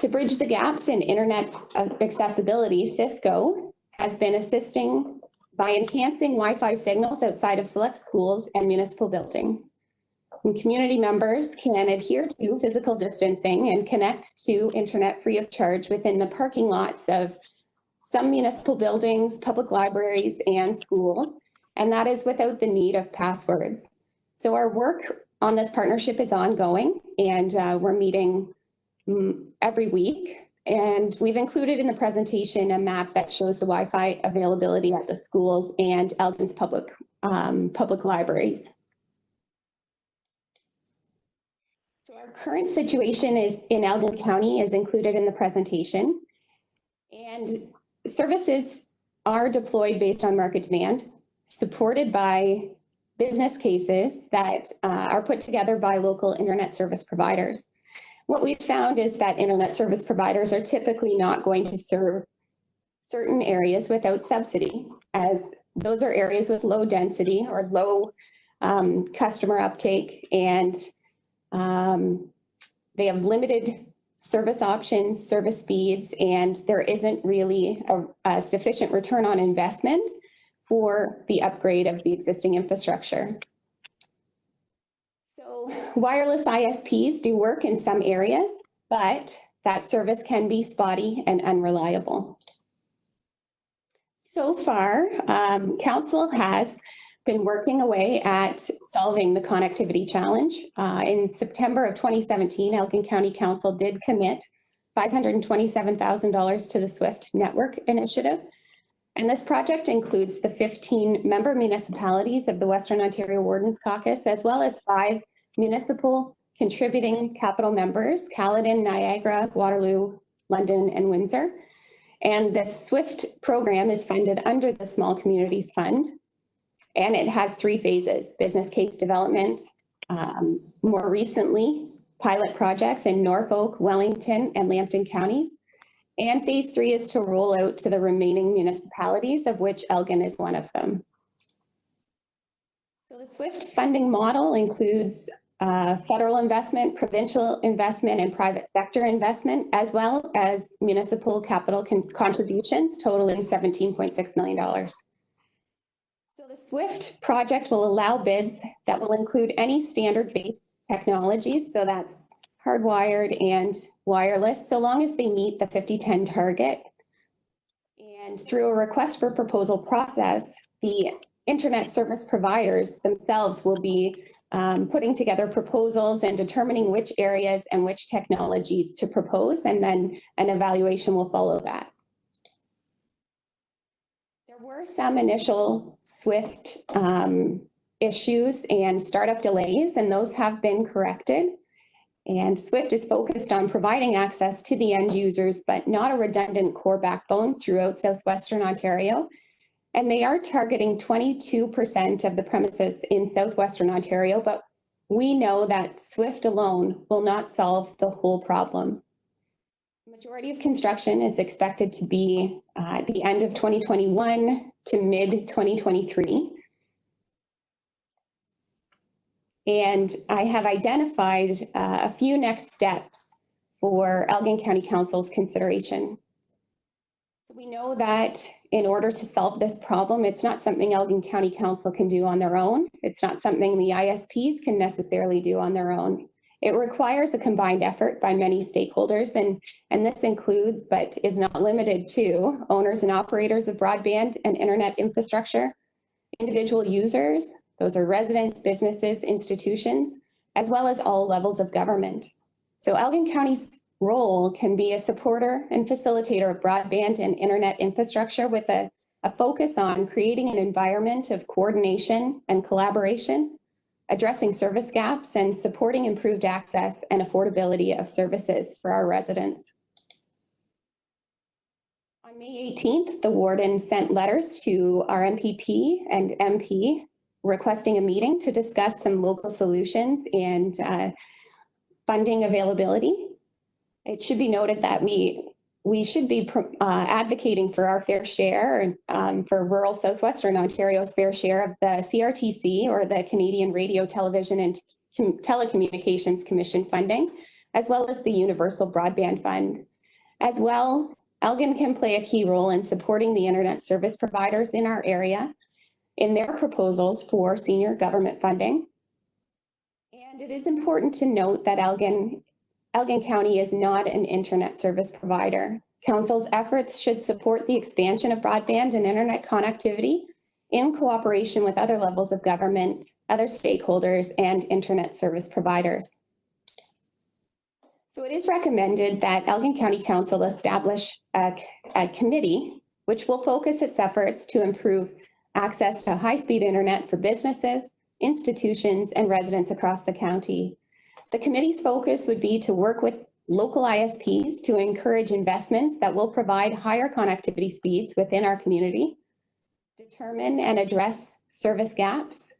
To bridge the gaps in internet accessibility, Cisco has been assisting by enhancing Wi-Fi signals outside of select schools and municipal buildings. And community members can adhere to physical distancing and connect to internet free of charge within the parking lots of some municipal buildings, public libraries, and schools, and that is without the need of passwords. So our work on this partnership is ongoing, and we're meeting every week. And we've included in the presentation a map that shows the Wi-Fi availability at the schools and Elgin's public libraries. So our current situation is in Elgin County is included in the presentation, and services are deployed based on market demand, supported by business cases that are put together by local internet service providers. What we've found is that internet service providers are typically not going to serve certain areas without subsidy, as those are areas with low density or low customer uptake, and they have limited service options, service speeds, and there isn't really a sufficient return on investment for the upgrade of the existing infrastructure. So wireless ISPs do work in some areas, but that service can be spotty and unreliable. So far, Council has been working away at solving the connectivity challenge. In September of 2017, Elgin County Council did commit $527,000 to the SWIFT Network Initiative. And this project includes the 15 member municipalities of the Western Ontario Wardens Caucus, as well as 5 municipal contributing capital members, Caledon, Niagara, Waterloo, London, and Windsor. And the SWIFT program is funded under the Small Communities Fund. And it has 3 phases: business case development, more recently, pilot projects in Norfolk, Wellington, and Lambton counties. And phase 3 is to roll out to the remaining municipalities, of which Elgin is one of them. So the SWIFT funding model includes federal investment, provincial investment, and private sector investment, as well as municipal capital contributions totaling $17.6 million. So the SWIFT project will allow bids that will include any standard-based technologies, so that's hardwired and wireless, so long as they meet the 50-10 target. And through a request for proposal process, the internet service providers themselves will be putting together proposals and determining which areas and which technologies to propose, and then an evaluation will follow that. There were some initial SWIFT issues and startup delays, and those have been corrected. And SWIFT is focused on providing access to the end users, but not a redundant core backbone throughout Southwestern Ontario. And they are targeting 22% of the premises in Southwestern Ontario, but we know that SWIFT alone will not solve the whole problem. The majority of construction is expected to be at the end of 2021 to mid-2023. And I have identified a few next steps for Elgin County Council's consideration. So we know that in order to solve this problem, it's not something Elgin County Council can do on their own. It's not something the ISPs can necessarily do on their own. It requires a combined effort by many stakeholders, and this includes, but is not limited to, owners and operators of broadband and internet infrastructure, individual users, those are residents, businesses, institutions, as well as all levels of government. So Elgin County's role can be a supporter and facilitator of broadband and internet infrastructure with a focus on creating an environment of coordination and collaboration, addressing service gaps, and supporting improved access and affordability of services for our residents. On May 18th, the warden sent letters to our MPP and MP requesting a meeting to discuss some local solutions and funding availability. It should be noted that we should be advocating for our fair share, for rural Southwestern Ontario's fair share of the CRTC, or the Canadian Radio, Television and Telecommunications Commission funding, as well as the Universal Broadband Fund. As well, Elgin can play a key role in supporting the internet service providers in our area in their proposals for senior government funding. And it is important to note that Elgin County is not an internet service provider. Council's efforts should support the expansion of broadband and internet connectivity in cooperation with other levels of government, other stakeholders, and internet service providers. So it is recommended that Elgin County Council establish a committee which will focus its efforts to improve access to high-speed internet for businesses, institutions, and residents across the county. The committee's focus would be to work with local ISPs to encourage investments that will provide higher connectivity speeds within our community, determine and address service gaps,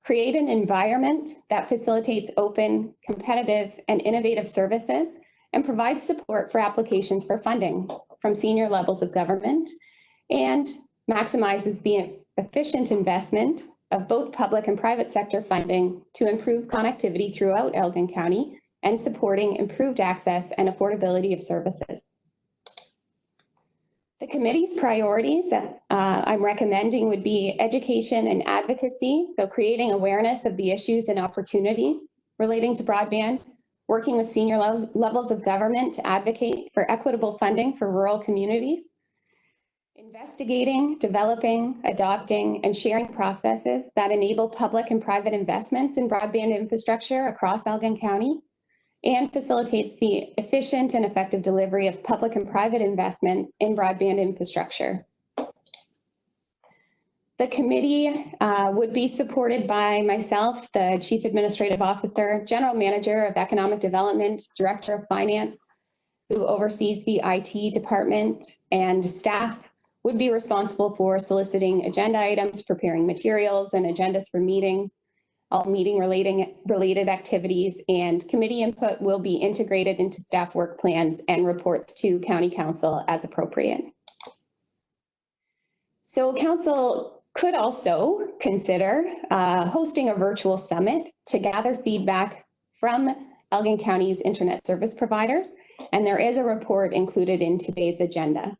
create an environment that facilitates open, competitive, and innovative services, and provide support for applications for funding from senior levels of government, and maximizes the efficient investment of both public and private sector funding to improve connectivity throughout Elgin County and supporting improved access and affordability of services. The committee's priorities I'm recommending would be education and advocacy, so creating awareness of the issues and opportunities relating to broadband, working with senior levels of government to advocate for equitable funding for rural communities, investigating, developing, adopting, and sharing processes that enable public and private investments in broadband infrastructure across Elgin County, and facilitates the efficient and effective delivery of public and private investments in broadband infrastructure. The committee would be supported by myself, the Chief Administrative Officer, General Manager of Economic Development, Director of Finance, who oversees the IT department, and staff would be responsible for soliciting agenda items, preparing materials and agendas for meetings, all meeting related activities, and committee input will be integrated into staff work plans and reports to County Council as appropriate. So Council could also consider hosting a virtual summit to gather feedback from Elgin County's internet service providers, and there is a report included in today's agenda.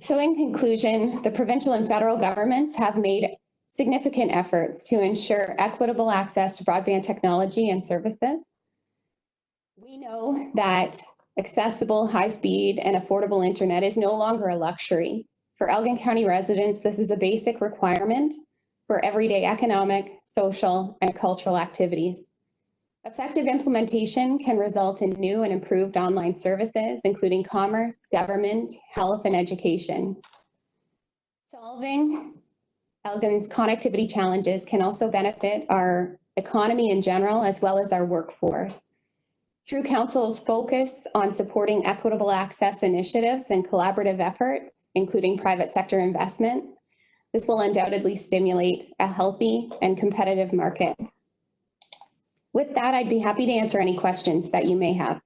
So in conclusion, the provincial and federal governments have made significant efforts to ensure equitable access to broadband technology and services. We know that accessible, high-speed, and affordable internet is no longer a luxury. For Elgin County residents, this is a basic requirement for everyday economic, social, and cultural activities. Effective implementation can result in new and improved online services, including commerce, government, health, and education. Solving Elgin's connectivity challenges can also benefit our economy in general, as well as our workforce. Through Council's focus on supporting equitable access initiatives and collaborative efforts, including private sector investments, this will undoubtedly stimulate a healthy and competitive market. With that, I'd be happy to answer any questions that you may have.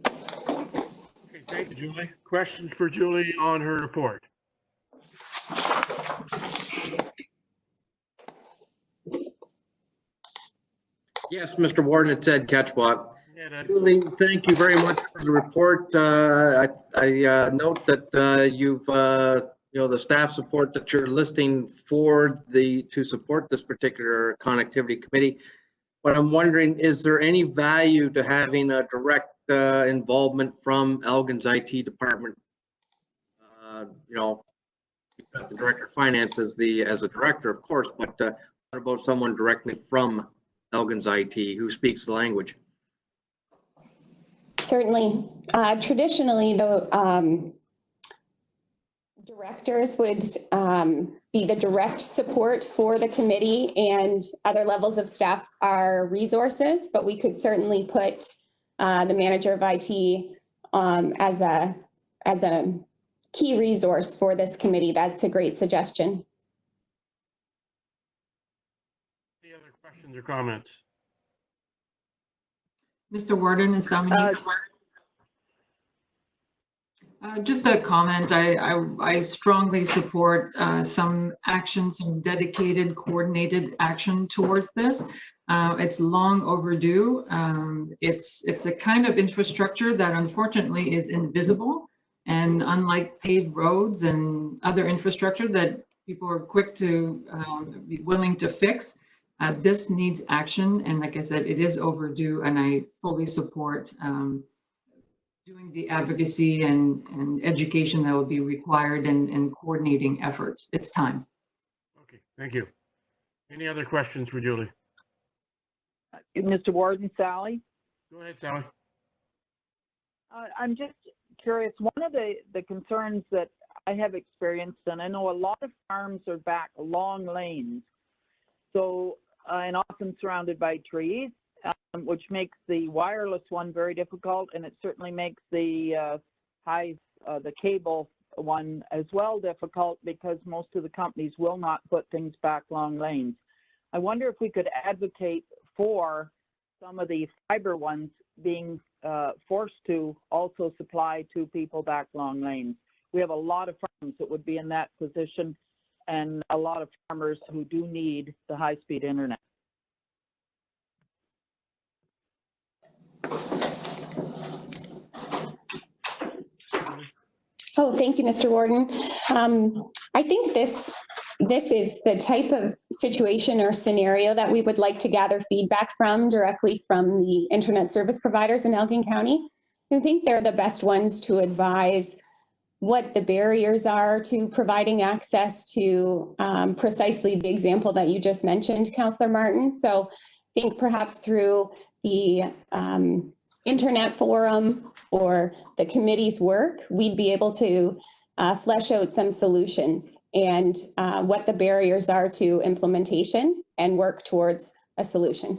Okay, thank you, Julie. Questions for Julie on her report? Yes, Mr. Warden, it's Ed Ketchwat. Julie, thank you very much for the report. I note that you've, the staff support that you're listing to support this particular connectivity committee. But I'm wondering, is there any value to having a direct involvement from Elgin's IT department? You've got the director of finance as a director, of course, but what about someone directly from Elgin's IT who speaks the language? Certainly. Traditionally, the Directors would be the direct support for the committee, and other levels of staff are resources, but we could certainly put the manager of IT as a key resource for this committee. That's a great suggestion. Any other questions or comments? Mr. Warden, it's Dominique. Just a comment. I strongly support some action, some dedicated, coordinated action towards this. It's long overdue. It's a kind of infrastructure that unfortunately is invisible, and unlike paved roads and other infrastructure that people are quick to be willing to fix, this needs action. And like I said, it is overdue, and I fully support doing the advocacy and education that will be required and coordinating efforts. It's time. Okay, thank you. Any other questions for Julie? Mr. Warden, Sally? Go ahead, Sally. I'm just curious, one of the concerns that I have experienced, and I know a lot of farms are back long lanes, so and often surrounded by trees, which makes the wireless one very difficult, and it certainly makes the the cable one as well difficult, because most of the companies will not put things back long lanes. I wonder if we could advocate for some of the fiber ones being forced to also supply to people back long lanes. We have a lot of farms that would be in that position, and a lot of farmers who do need the high-speed internet. Oh, thank you, Mr. Warden. I think this is the type of situation or scenario that we would like to gather feedback from directly from the internet service providers in Elgin County. I think they're the best ones to advise what the barriers are to providing access to precisely the example that you just mentioned, Councillor Martin. So I think perhaps through the internet forum or the committee's work, we'd be able to flesh out some solutions and what the barriers are to implementation and work towards a solution.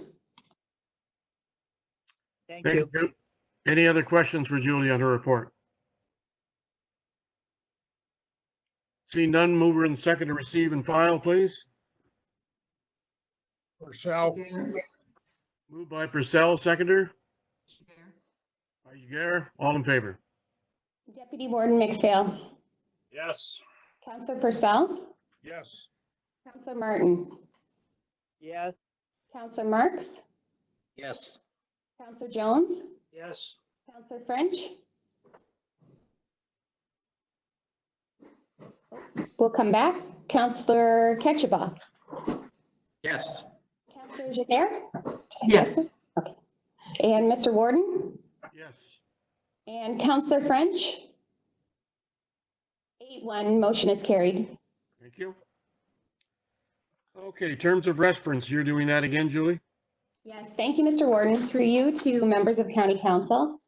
Thank you. Any other questions for Julie on her report? See none, mover and second to receive and file, please. Purcell. Moved by Purcell, seconder. By Jaguar, all in favor. Deputy Warden McPhail. Yes. Councillor Purcell. Yes. Councillor Martin. Yes. Councillor Marks. Yes. Councillor Jones. Yes. Councillor French. We'll come back. Councillor Ketchabah. Yes. Councillor Jaguar. Yes. Okay. And Mr. Warden. Yes. And Councillor French. 8-1, motion is carried. Thank you. Okay, terms of reference, you're doing that again, Julie? Yes, thank you, Mr. Warden. Through you to members of County Council.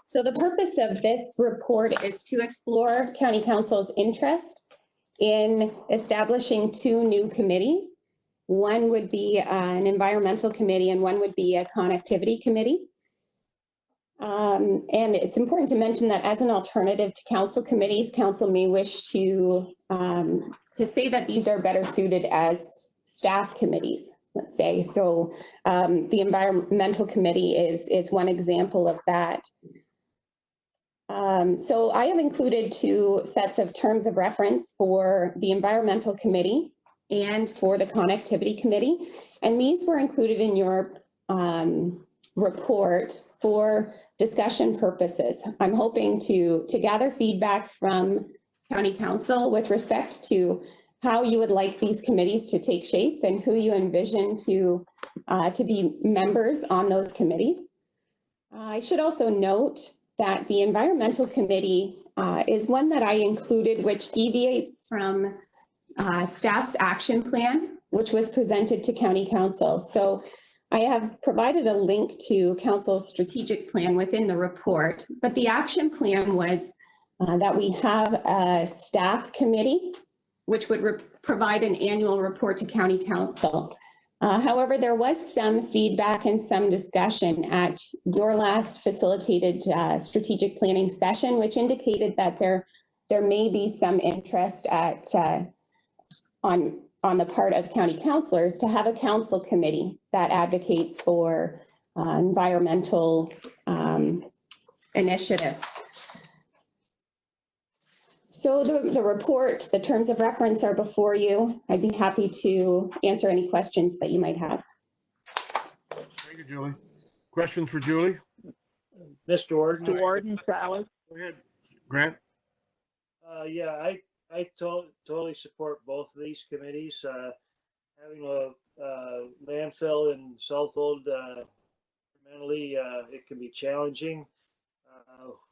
So the purpose of this report is to explore County Council's interest in establishing 2 new committees. One would be an environmental committee and one would be a connectivity committee. And it's important to mention that as an alternative to council committees, council may wish to say that these are better suited as staff committees, let's say. So the environmental committee is one example of that. So I have included 2 sets of terms of reference for the environmental committee and for the connectivity committee. And these were included in your report for discussion purposes. I'm hoping to gather feedback from County Council with respect to how you would like these committees to take shape and who you envision to be members on those committees. I should also note that the environmental committee is one that I included, which deviates from staff's action plan, which was presented to County Council. So I have provided a link to Council's strategic plan within the report, but the action plan was that we have a staff committee which would provide an annual report to County Council. However, there was some feedback and some discussion at your last facilitated strategic planning session, which indicated that there may be some interest at on the part of county councilors to have a council committee that advocates for environmental initiatives. So the report, the terms of reference are before you. I'd be happy to answer any questions that you might have. Thank you, Julie. Questions for Julie? Mr. Warden? Mr. Warden, Sally? Go ahead, Grant. Yeah, I totally support both of these committees. Having a landfill in Southold, fundamentally, it can be challenging.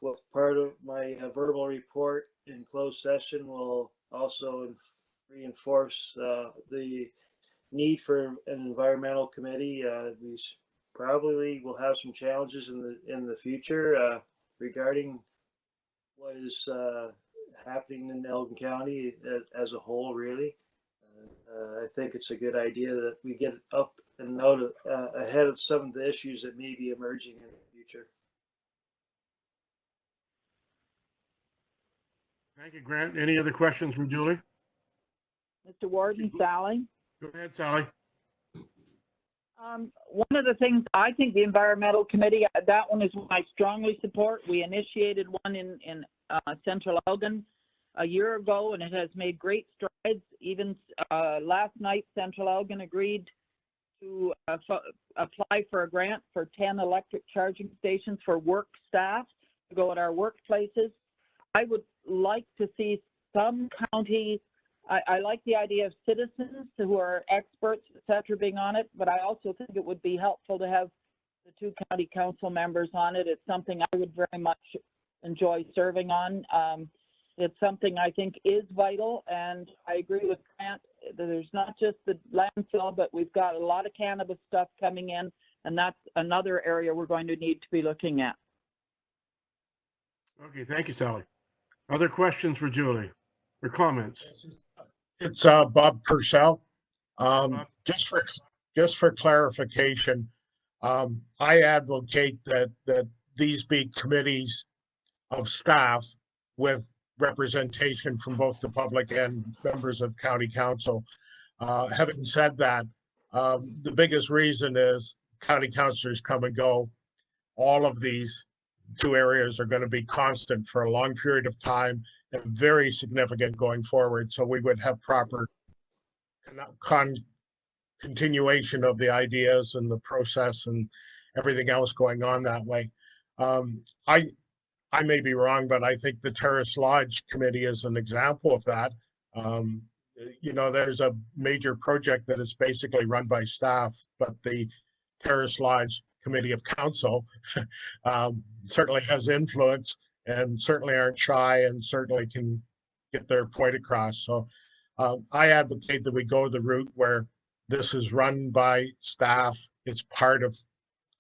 With part of my verbal report in closed session will also reinforce the need for an environmental committee. We probably will have some challenges in the future regarding what is happening in Elgin County as a whole, really. I think it's a good idea that we get up and out ahead of some of the issues that may be emerging in the future. Thank you, Grant. Any other questions from Julie? Mr. Warden, Sally? Go ahead, Sally. One of the things I think the environmental committee, that one is one I strongly support. We initiated one in Central Elgin a year ago, and it has made great strides. Even last night, Central Elgin agreed to apply for a grant for 10 electric charging stations for work staff to go at our workplaces. I would like to see some county, I like the idea of citizens who are experts, et cetera, being on it, but I also think it would be helpful to have the 2 county council members on it. It's something I would very much enjoy serving on. It's something I think is vital, and I agree with Grant. There's not just the landfill, but we've got a lot of cannabis stuff coming in, and that's another area we're going to need to be looking at. Okay, thank you, Sally. Other questions for Julie or comments? It's Bob Purcell. Just for clarification, I advocate that these be committees of staff with representation from both the public and members of county council. Having said that, the biggest reason is county councilors come and go. All of these 2 areas are going to be constant for a long period of time and very significant going forward. So we would have proper continuation of the ideas and the process and everything else going on that way. I may be wrong, but I think the Terrace Lodge Committee is an example of that. You know, there's a major project that is basically run by staff, but the Terrace Lodge Committee of Council certainly has influence and certainly aren't shy and certainly can get their point across. So I advocate that we go the route where this is run by staff. It's part of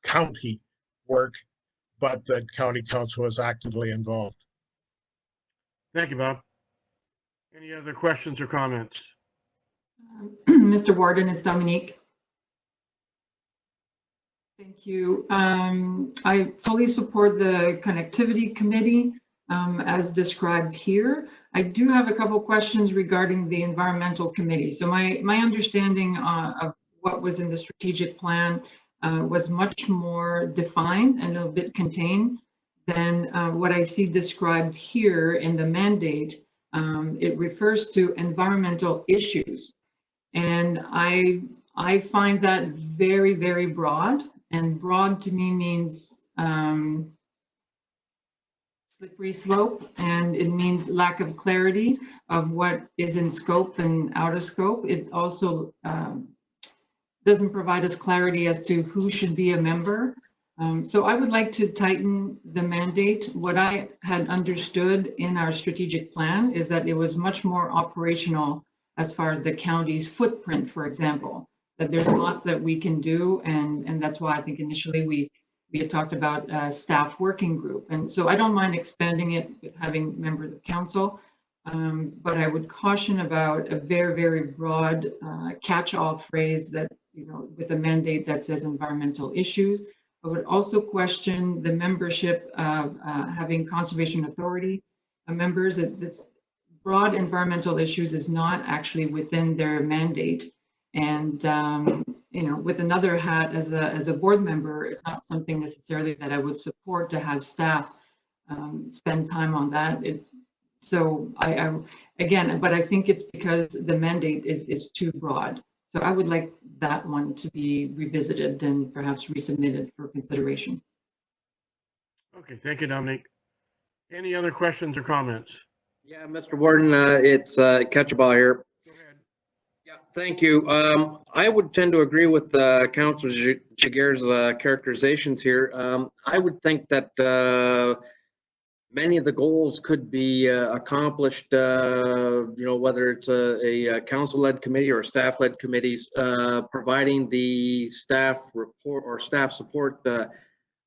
county work, but that county council is actively involved. Thank you, Bob. Any other questions or comments? Mr. Warden, it's Dominique. Thank you. I fully support the connectivity committee as described here. I do have a couple questions regarding the environmental committee. So my understanding of what was in the strategic plan was much more defined and a bit contained than what I see described here in the mandate. It refers to environmental issues. And I find that very, very broad. And broad to me means slippery slope, and it means lack of clarity of what is in scope and out of scope. It also doesn't provide us clarity as to who should be a member. So I would like to tighten the mandate. What I had understood in our strategic plan is that it was much more operational as far as the county's footprint, for example, that there's lots that we can do. And that's why I think initially we had talked about a staff working group. And so I don't mind expanding it with having members of council, but I would caution about a very, very broad catch-all phrase that, you know, with a mandate that says environmental issues. I would also question the membership of having conservation authority members. That's broad environmental issues is not actually within their mandate. And, you know, with another hat as a board member, it's not something necessarily that I would support to have staff spend time on that. So I again, but I think it's because the mandate is too broad. So I would like that one to be revisited and perhaps resubmitted for consideration. Okay, thank you, Dominic. Any other questions or comments? Yeah, Mr. Warden, it's Catchable here. Go ahead. Yeah, thank you. I would tend to agree with Councilor Jaguar's characterizations here. I would think that many of the goals could be accomplished, you know, whether it's a council-led committee or staff-led committees, providing the staff report or staff support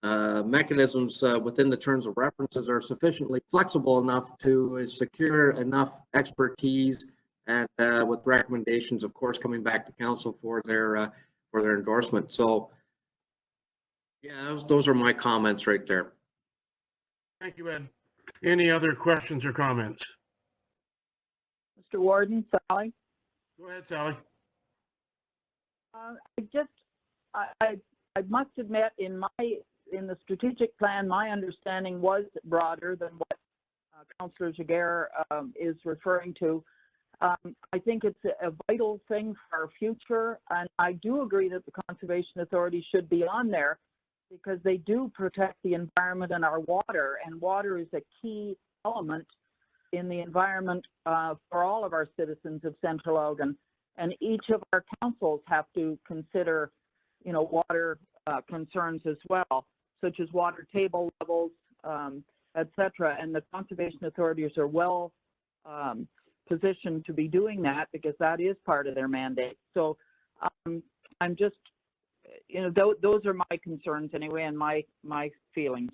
mechanisms within the terms of references are sufficiently flexible enough to secure enough expertise, and with recommendations, of course, coming back to council for their endorsement. So, yeah, those are my comments right there. Thank you, Ed. Any other questions or comments? Mr. Warden, Sally? Go ahead, Sally. I must admit, in the strategic plan, my understanding was broader than what Councillor Jaguar is referring to. I think it's a vital thing for our future, and I do agree that the Conservation Authority should be on there because they do protect the environment and our water, and water is a key element in the environment for all of our citizens of Central Elgin. And each of our councils have to consider, you know, water concerns as well, such as water table levels, etc. And the conservation authorities are well positioned to be doing that because that is part of their mandate. So I'm just, you know, those are my concerns anyway, and my feelings.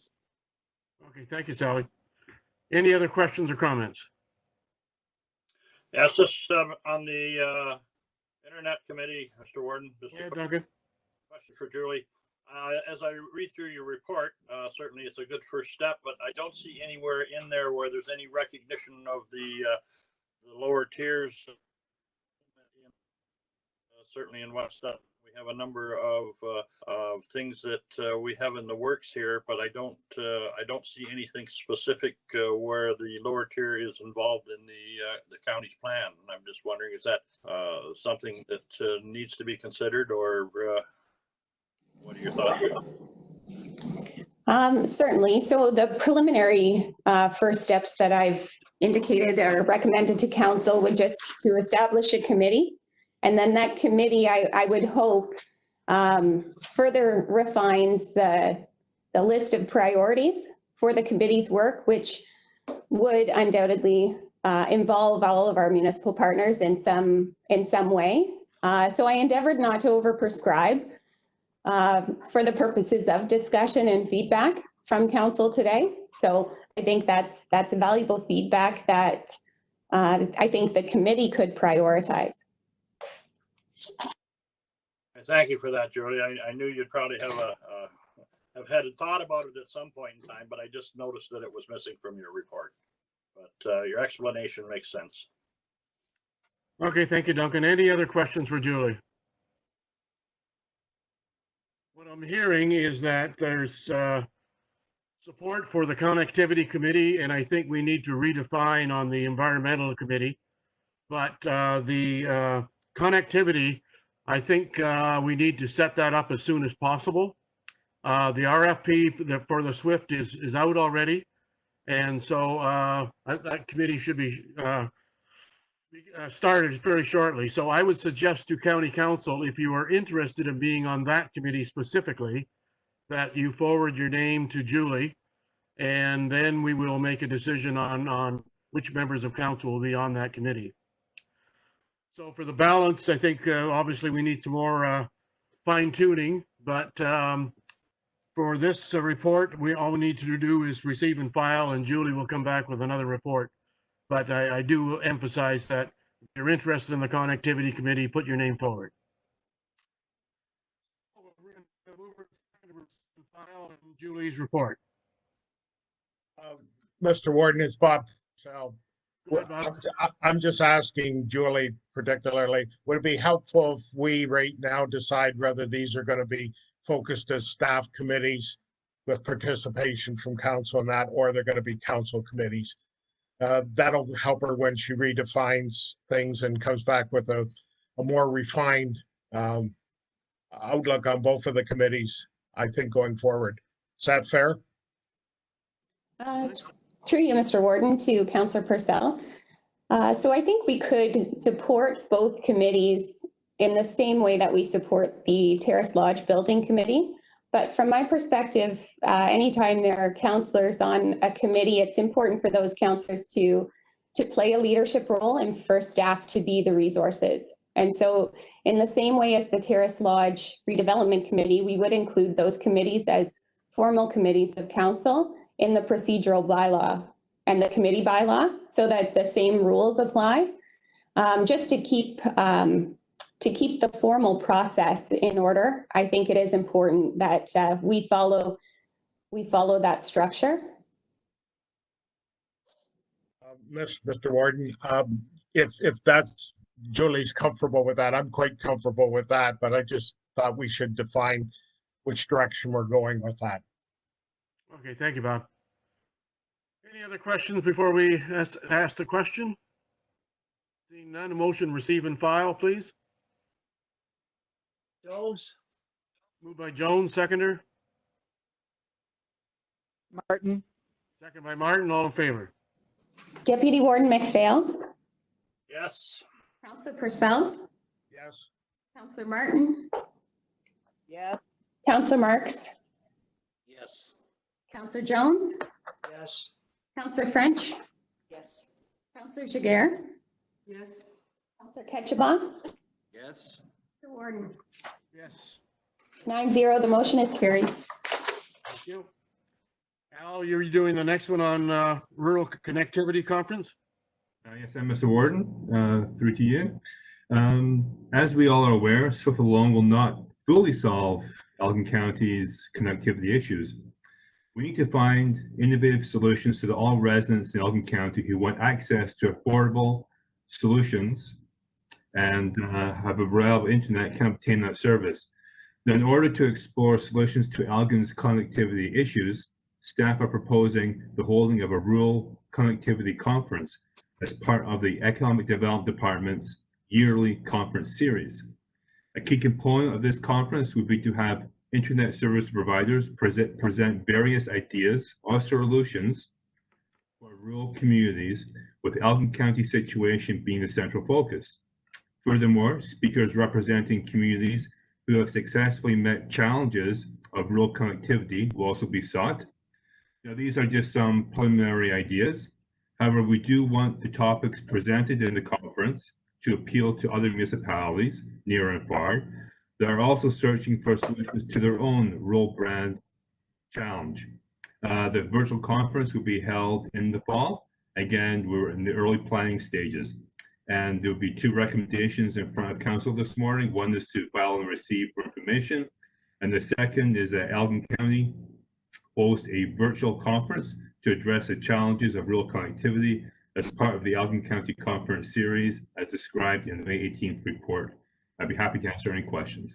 Okay, thank you, Sally. Any other questions or comments? Yes, just on the Internet Committee, Mr. Warden. Yeah, Duncan. Question for Julie. As I read through your report, certainly it's a good first step, but I don't see anywhere in there where there's any recognition of the lower tiers. Certainly in West Up, we have a number of things that we have in the works here, but I don't see anything specific where the lower tier is involved in the county's plan. And I'm just wondering, is that something that needs to be considered, or what are your thoughts? Certainly. So the preliminary first steps that I've indicated or recommended to council would just be to establish a committee. And then that committee, I would hope, further refines the list of priorities for the committee's work, which would undoubtedly involve all of our municipal partners in some way. So I endeavored not to overprescribe for the purposes of discussion and feedback from council today. So I think that's a valuable feedback that I think the committee could prioritize. Thank you for that, Julie. I knew you'd probably have had a thought about it at some point in time, but I just noticed that it was missing from your report. But your explanation makes sense. Okay, thank you, Duncan. Any other questions for Julie? What I'm hearing is that there's support for the connectivity committee, and I think we need to redefine on the environmental committee. But the connectivity, I think we need to set that up as soon as possible. The RFP for the SWIFT is out already, and so that committee should be started very shortly. So I would suggest to County Council, if you are interested in being on that committee specifically, that you forward your name to Julie, and then we will make a decision on which members of council will be on that committee. So for the balance, I think obviously we need some more fine tuning, but for this report, all we need to do is receive and file, and Julie will come back with another report. But I do emphasize that if you're interested in the connectivity committee, put your name forward. File and Julie's report. Mr. Warden, it's Bob. So Go ahead, Bob. I'm just asking Julie particularly, would it be helpful if we right now decide whether these are going to be focused as staff committees with participation from council and that, or they're going to be council committees? That'll help her when she redefines things and comes back with a more refined outlook on both of the committees, I think, going forward. Is that fair? Through you, Mr. Warden, to Councillor Purcell. So I think we could support both committees in the same way that we support the Terrace Lodge Building Committee. But from my perspective, anytime there are councillors on a committee, it's important for those councillors to play a leadership role and for staff to be the resources. And so in the same way as the Terrace Lodge Redevelopment Committee, we would include those committees as formal committees of council in the procedural bylaw and the committee bylaw so that the same rules apply, just to keep the formal process in order. I think it is important that we follow that structure. Mr. Warden, if that's Julie's comfortable with that, I'm quite comfortable with that, but I just thought we should define which direction we're going with that. Okay, thank you, Bob. Any other questions before we ask the question? Seeing none, a motion receive and file, please. Jones? Moved by Jones, seconder. Martin? Second by Martin, all in favor. Deputy Warden McPhail. Yes. Councillor Purcell. Yes. Councillor Martin. Yes. Councillor Marks. Yes. Councillor Jones. Yes. Councillor French. Yes. Councillor Jiguer. Yes. Councillor Ketchabah. Yes. Mr. Warden. Yes. 9-0, the motion is carried. Thank you. Al, you're doing the next one on Rural Connectivity Conference? Yes, I'm Mr. Warden, through to you. As we all are aware, SWIFT alone will not fully solve Elgin County's connectivity issues. We need to find innovative solutions so that all residents in Elgin County who want access to affordable solutions and have a reliable internet can obtain that service. Now, in order to explore solutions to Elgin's connectivity issues, staff are proposing the holding of a rural connectivity conference as part of the Economic Development Department's yearly conference series. A key component of this conference would be to have internet service providers present various ideas or solutions for rural communities, with Elgin County situation being the central focus. Furthermore, speakers representing communities who have successfully met challenges of rural connectivity will also be sought. Now, these are just some preliminary ideas. However, we do want the topics presented in the conference to appeal to other municipalities near and far that are also searching for solutions to their own rural brand challenge. The virtual conference will be held in the fall. Again, we're in the early planning stages. And there will be 2 recommendations in front of council this morning. One is to file and receive for information. And the second is that Elgin County host a virtual conference to address the challenges of rural connectivity as part of the Elgin County Conference Series as described in the May 18th report. I'd be happy to answer any questions.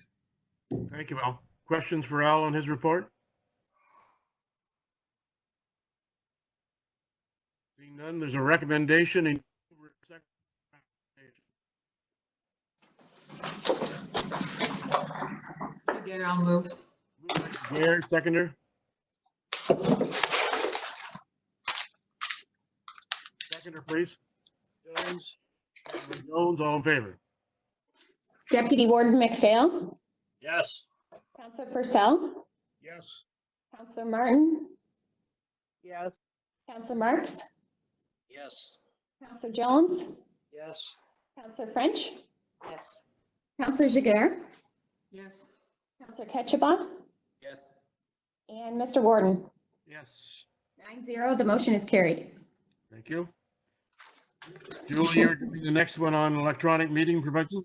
Thank you, Al. Questions for Al on his report? Seeing none, there's a recommendation in Again, I'll move. Gare, seconder. Seconder, please. Jones? Jones, all in favor. Deputy Warden McPhail. Yes. Councillor Purcell. Yes. Councillor Martin. Yes. Councillor Marks. Yes. Councillor Jones. Yes. Councillor French. Yes. Councillor Jiguer. Yes. Councillor Ketchabah. Yes. And Mr. Warden? Yes. 9-0, the motion is carried. Thank you. Julie, you're doing the next one on electronic meeting prevention?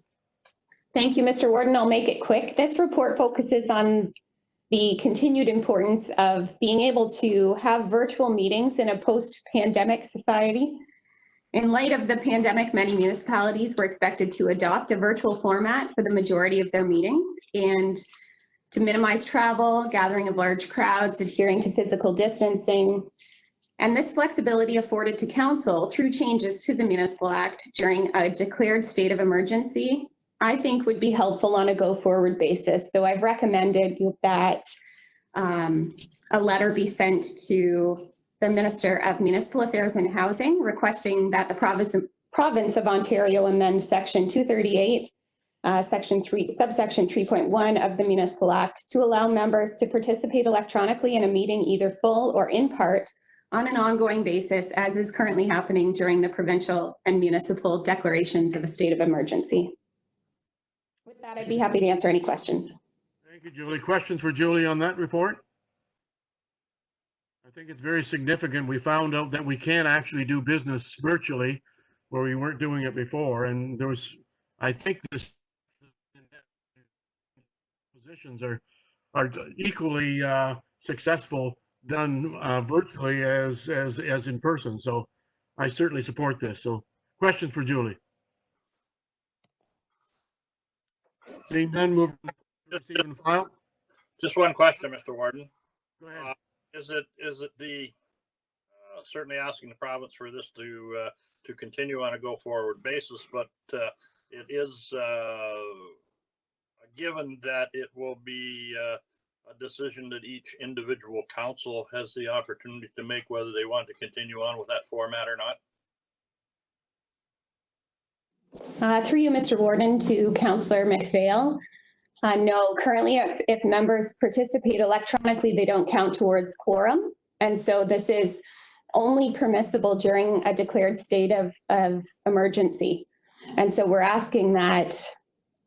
Thank you, Mr. Warden. I'll make it quick. This report focuses on the continued importance of being able to have virtual meetings in a post-pandemic society. In light of the pandemic, many municipalities were expected to adopt a virtual format for the majority of their meetings, and to minimize travel, gathering of large crowds, adhering to physical distancing. And this flexibility afforded to council through changes to the Municipal Act during a declared state of emergency, I think would be helpful on a go-forward basis. So I've recommended that a letter be sent to the Minister of Municipal Affairs and Housing requesting that the province of Ontario amend Section 238, Section 3, subsection 3.1 of the Municipal Act to allow members to participate electronically in a meeting either full or in part on an ongoing basis, as is currently happening during the provincial and municipal declarations of a state of emergency. With that, I'd be happy to answer any questions. Thank you, Julie. Questions for Julie on that report? I think it's very significant. We found out that we can actually do business virtually where we weren't doing it before. And there was, I think this positions are equally successful done virtually as in person. So I certainly support this. So question for Julie. Seeing none, move to receive and file. Just one question, Mr. Warden. Go ahead. Is it the certainly asking the province for this to continue on a go forward basis, but it is given that it will be a decision that each individual council has the opportunity to make whether they want to continue on with that format or not? Through you, Mr. Warden, to Councillor McPhail. No, currently, if members participate electronically, they don't count towards quorum. And so this is only permissible during a declared state of emergency. And so we're asking that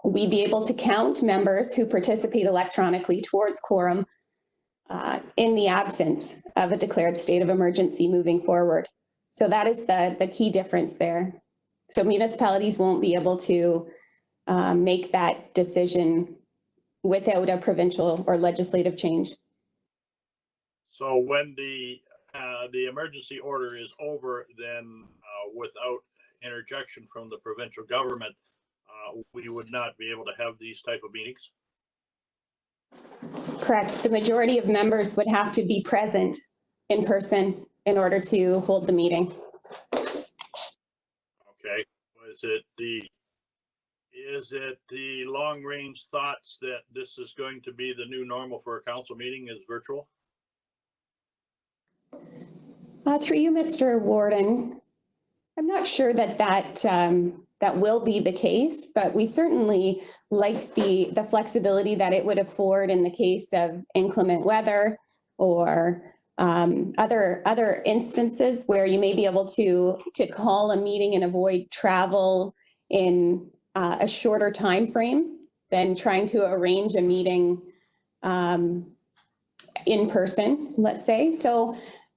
we be able to count members who participate electronically towards quorum in the absence of a declared state of emergency moving forward. So that is the key difference there. So municipalities won't be able to make that decision without a provincial or legislative change. So when the emergency order is over, then without interjection from the provincial government, we would not be able to have these type of meetings? Correct. The majority of members would have to be present in person in order to hold the meeting. Okay. Is it the long range thoughts that this is going to be the new normal for a council meeting is virtual? Through you, Mr. Warden, I'm not sure that will be the case, but we certainly like the flexibility that it would afford in the case of inclement weather or other instances where you may be able to call a meeting and avoid travel in a shorter time frame than trying to arrange a meeting in person, let's say. So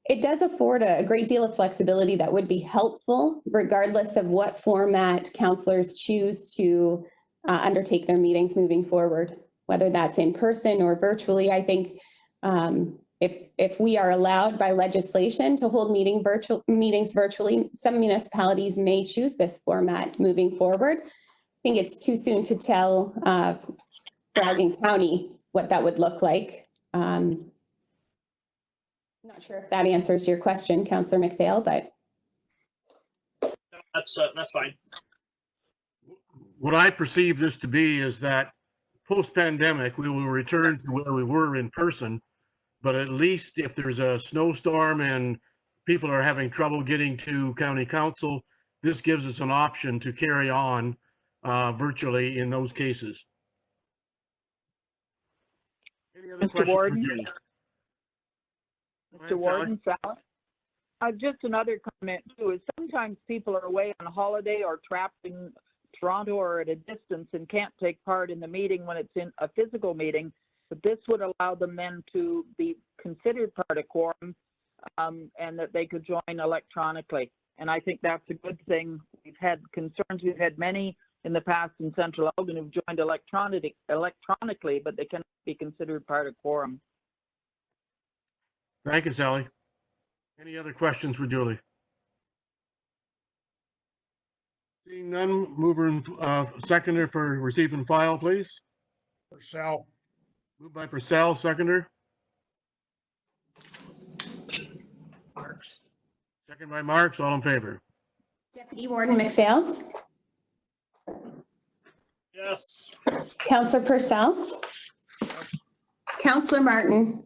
it does afford a great deal of flexibility that would be helpful regardless of what format councillors choose to undertake their meetings moving forward, whether that's in person or virtually. I think if we are allowed by legislation to hold meetings virtually, some municipalities may choose this format moving forward. I think it's too soon to tell for Elgin County what that would look like. Not sure if that answers your question, Councillor McPhail, but. That's fine. What I perceive this to be is that post-pandemic, we will return to where we were in person, but at least if there's a snowstorm and people are having trouble getting to county council, this gives us an option to carry on virtually in those cases. Any other questions for Julie? Mr. Warden, just another comment too is sometimes people are away on holiday or trapped in Toronto or at a distance and can't take part in the meeting when it's in a physical meeting. But this would allow them then to be considered part of quorum, and that they could join electronically. And I think that's a good thing. We've had concerns. We've had many in the past in Central Elgin who've joined electronically, but they cannot be considered part of quorum. Thank you, Sally. Any other questions for Julie? Seeing none, mover and seconder for receive and file, please. Purcell. Moved by Purcell, seconder. Marks. Second by Marks, all in favor. Deputy Warden McPhail. Yes. Councillor Purcell. Councillor Martin.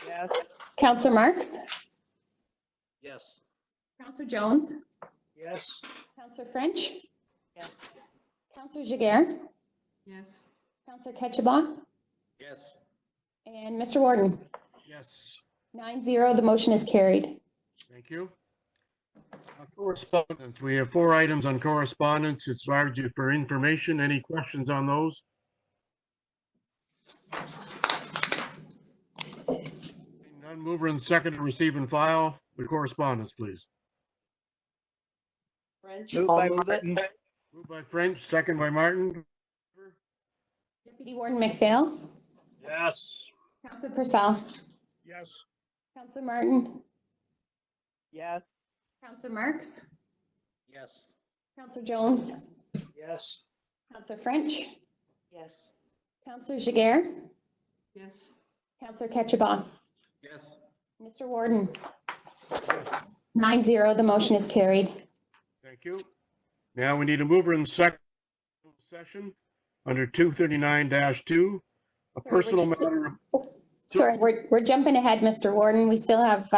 Yes. Councillor Marks. Yes. Councillor Jones. Yes. Councillor French. Yes. Councillor Giguere. Yes. Councillor Ketchabah. Yes. And Mr. Warden. Yes. 9-0, the motion is carried. Thank you. Correspondence. We have 4 items on correspondence. It's largely for information. Any questions on those? None. Mover and second to receive and file the correspondence, please. French, Moved I'll by move it. Martin. Moved by French, second by Martin. Deputy Warden McPhail. Yes. Councillor Purcell. Yes. Councillor Martin. Yes. Councillor Marks. Yes. Councillor Jones. Yes. Councillor French. Yes. Councillor Giguere. Yes. Councillor Ketchabah. Yes. Mr. Warden. 9-0, the motion is carried. Thank you. Now we need a mover and second session under 239-2, a personal matter. Sorry, we're jumping ahead, Mr. Warden. We still have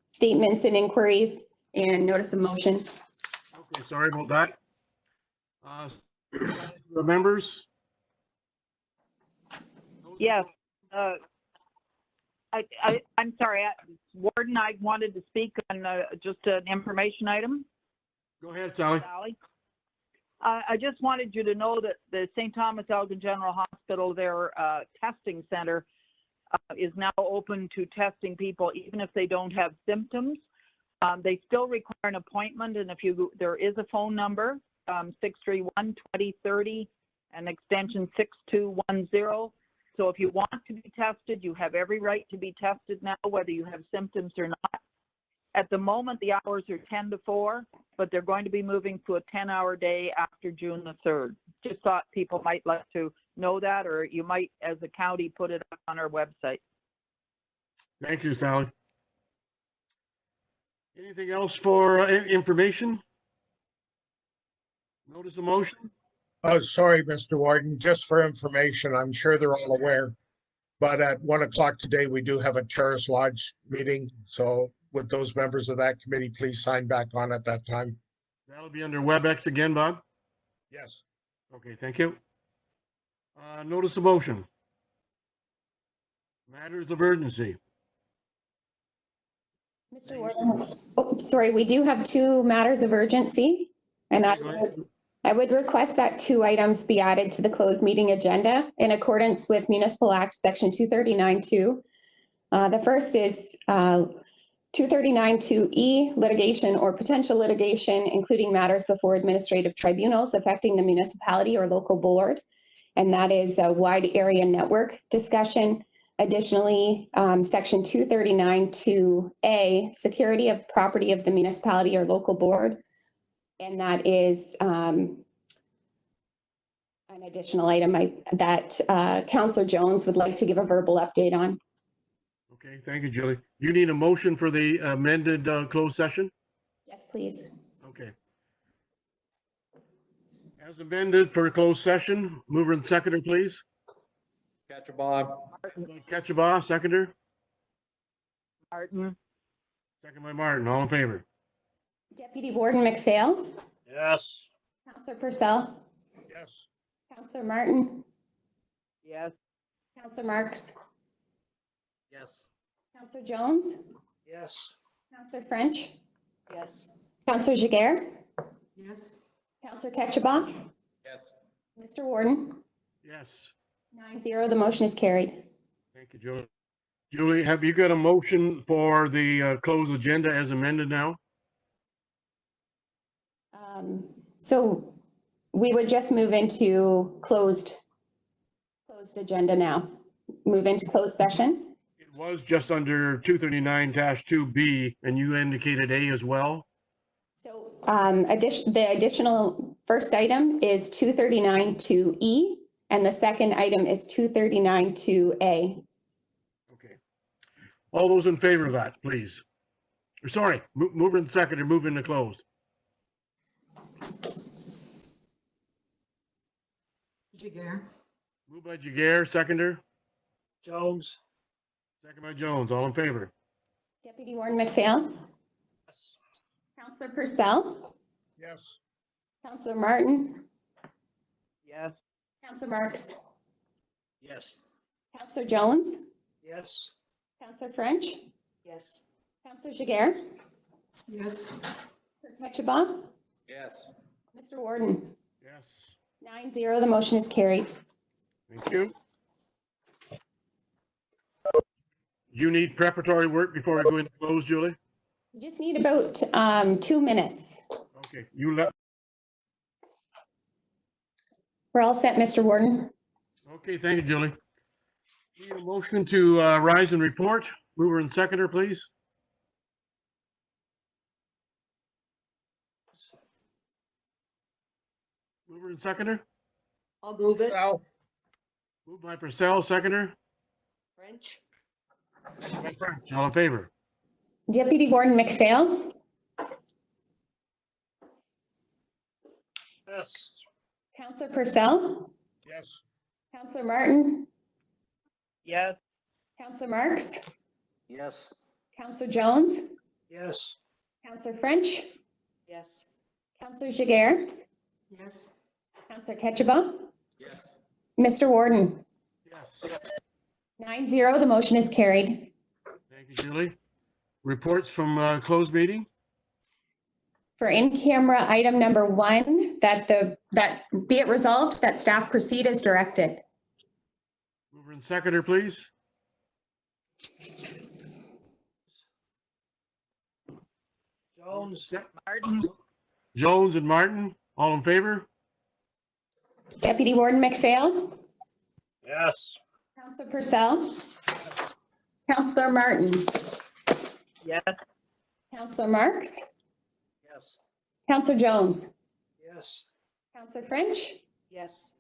statements and inquiries and notice of motion. Okay, sorry about that. The members? Yes. I'm sorry, Warden, I wanted to speak on just an information item. Go ahead, Sally. I just wanted you to know that the St. Thomas Elgin General Hospital, their testing center is now open to testing people even if they don't have symptoms. They still require an appointment, and there is a phone number, 631-2030 and extension 6210. So if you want to be tested, you have every right to be tested now, whether you have symptoms or not. At the moment, the hours are 10 to 4, but they're going to be moving to a 10-hour day after June the 3rd. Just thought people might like to know that, or you might, as a county, put it up on our website. Thank you, Sally. Anything else for information? Notice of motion? Oh, sorry, Mr. Warden, just for information, I'm sure they're all aware. But at 1 o'clock today, we do have a Terrace Lodge meeting. So would those members of that committee please sign back on at that time? That'll be under WebEx again, Bob? Yes. Okay, thank you. Notice of motion. Matters of urgency. Mr. Warden, oh, sorry, we do have 2 matters of urgency, and I would request that 2 items be added to the closed meeting agenda in accordance with Municipal Act Section 239-2. The first is 239-2E, litigation or potential litigation, including matters before administrative tribunals affecting the municipality or local board, and that is a wide area network discussion. Additionally, Section 239-2A, security of property of the municipality or local board, and that is an additional item that Councillor Jones would like to give a verbal update on. Okay, thank you, Julie. You need a motion for the amended closed session? Yes, please. Okay. As amended for a closed session, mover and seconder, please. Ketchabah. Ketchabah, seconder. Martin. Second by Martin, all in favor. Deputy Warden McPhail. Yes. Councillor Purcell. Yes. Councillor Martin. Yes. Councillor Marks. Yes. Councillor Jones. Yes. Councillor French. Yes. Councillor Giguere. Yes. Councillor Ketchabah. Yes. Mr. Warden. Yes. 9-0, the motion is carried. Thank you, Julie. Julie, have you got a motion for the closed agenda as amended now? So we would just move into closed agenda now. Move into closed session. It was just under 239-2B, and you indicated A as well. So the additional first item is 239-2E, and the second item is 239-2A. Okay. All those in favor of that, please. Or sorry, move in second or move into closed. Jiguer. Moved by Jiguer, seconder. Jones. Second by Jones. All in favor? Deputy Warden McPhail. Yes. Councillor Purcell. Yes. Councillor Martin. Yes. Councillor Marks. Yes. Councillor Jones. Yes. Councillor French. Yes. Councillor Jiguer. Yes. Councillor Ketchabah. Yes. Mr. Warden. Yes. 9-0, the motion is carried. Thank you. You need preparatory work before I go into close, Julie? You just need about 2 minutes. Okay, you let. We're all set, Mr. Warden. Okay, thank you, Julie. Need a motion to rise and report. Mover and seconder, please. Mover and seconder. I'll move it. Moved by Purcell, seconder. French. Second by French. All in favor? Deputy Warden McPhail. Yes. Councillor Purcell. Yes. Councillor Martin. Yes. Councillor Marks. Yes. Councillor Jones. Yes. Councillor French. Yes. Councillor Jiguer. Yes. Councillor Ketchabah. Yes. Mr. Warden. Yes. 9-0, the motion is carried. Thank you, Julie. Reports from closed meeting. For in-camera item number 1, that be it resolved that staff proceed as directed. Mover and seconder, please. Jones. Martin. Jones and Martin, all in favor? Deputy Warden McPhail. Yes. Councillor Purcell. Councillor Martin. Yes. Councillor Marks. Yes. Councillor Jones. Yes. Councillor French. Yes.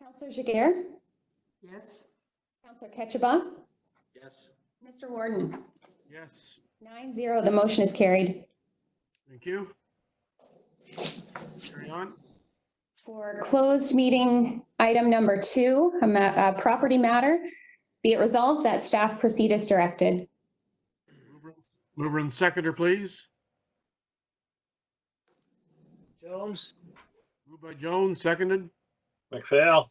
Councillor Jiguer. Yes. Councillor Ketchabah. Yes. Mr. Warden. Yes. 9-0, the motion is carried. Thank you. Carry on. For closed meeting item number 2, a property matter, be it resolved that staff proceed as directed. Mover and seconder, please. Jones. Moved by Jones, seconded. McPhail.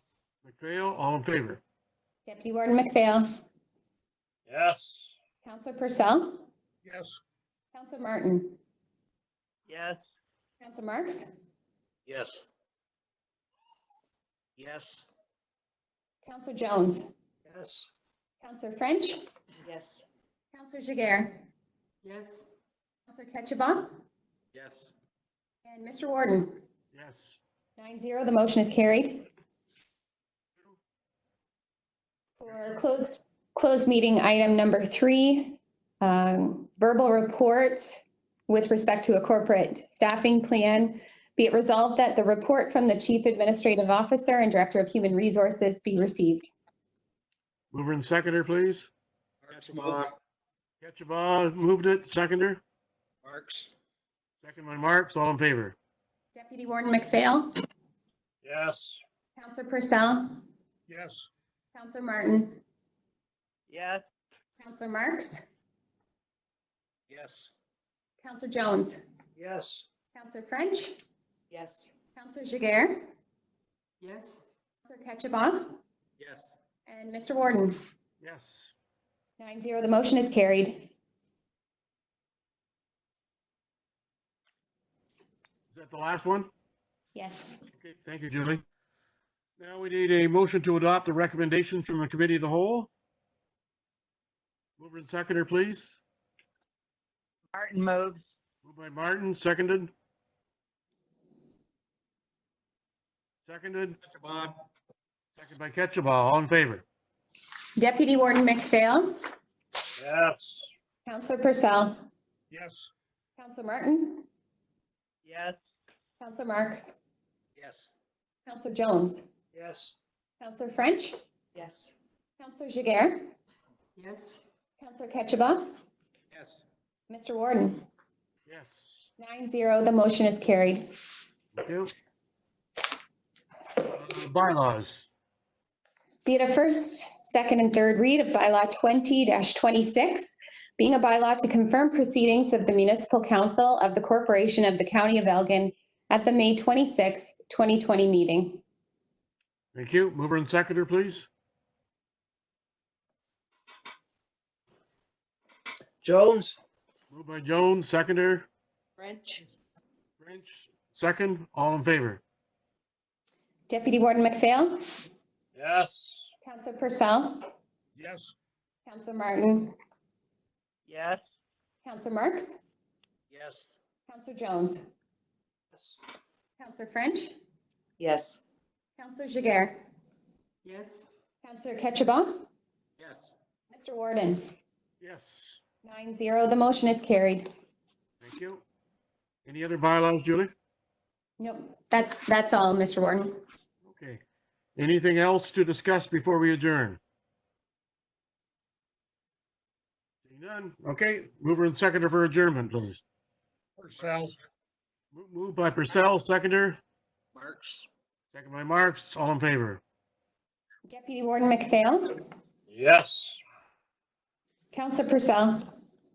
McPhail, all in favor? Deputy Warden McPhail. Yes. Councillor Purcell. Yes. Councillor Martin. Yes. Councillor Marks. Yes. Yes. Councillor Jones. Yes. Councillor French. Yes. Councillor Jiguer. Yes. Councillor Ketchabah. Yes. And Mr. Warden. Yes. 9-0, the motion is carried. For closed meeting item number 3, verbal report with respect to a corporate staffing plan. Be it resolved that the report from the Chief Administrative Officer and Director of Human Resources be received. Mover and seconder, please. Marks. Ketchabah moved it, seconder. Marks. Second by Marks, all in favor? Deputy Warden McPhail. Yes. Councillor Purcell. Yes. Councillor Martin. Yes. Councillor Marks. Yes. Councillor Jones. Yes. Councillor French. Yes. Councillor Jiguer. Yes. Councillor Ketchabah. Yes. And Mr. Warden. Yes. 9-0, the motion is carried. Is that the last one? Yes. Okay, thank you, Julie. Now we need a motion to adopt the recommendations from the committee of the whole. Mover and seconder, please. Martin moves. Moved by Martin, seconded. Seconded. Bob. Second by Ketchabah. All in favor? Deputy Warden McPhail. Yes. Councillor Purcell. Yes. Councillor Martin. Yes. Councillor Marks. Yes. Councillor Jones. Yes. Councillor French. Yes. Councillor Jiguer. Yes. Councillor Ketchabah. Yes. Mr. Warden. Yes. 9-0, the motion is carried. Thank you. Bylaws. Be it a first, second, and third read of bylaw 20-26, being a bylaw to confirm proceedings of the Municipal Council of the Corporation of the County of Elgin at the May 26, 2020 meeting. Thank you. Mover and seconder, please. Jones. Moved by Jones, seconder. French. French, second. All in favor? Deputy Warden McPhail. Yes. Councillor Purcell. Yes. Councillor Martin. Yes. Councillor Marks. Yes. Councillor Jones. Yes. Councillor French. Yes. Councillor Jiguer. Yes. Councillor Ketchabah. Yes. Mr. Warden. Yes. 9-0, the motion is carried. Thank you. Any other bylaws, Julie? Nope, that's all, Mr. Warden. Okay. Anything else to discuss before we adjourn? Seeing none. Okay, mover and seconder for adjournment, please. Purcell. Moved by Purcell, seconder. Marks. Second by Marks. All in favor? Deputy Warden McPhail. Yes. Councillor Purcell.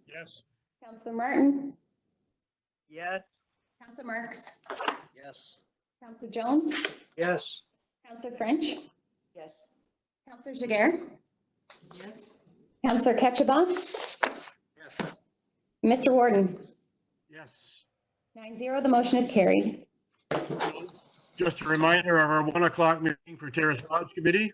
Yes. Councillor Martin. Yes. Councillor Marks. Yes. Councillor Jones. Yes. Councillor French. Yes. Councillor Jiguer. Yes. Councillor Ketchabah. Yes. Mr. Warden. Yes. 9-0, the motion is carried. Just a reminder of our 1 o'clock meeting for Terrace Lodge Committee.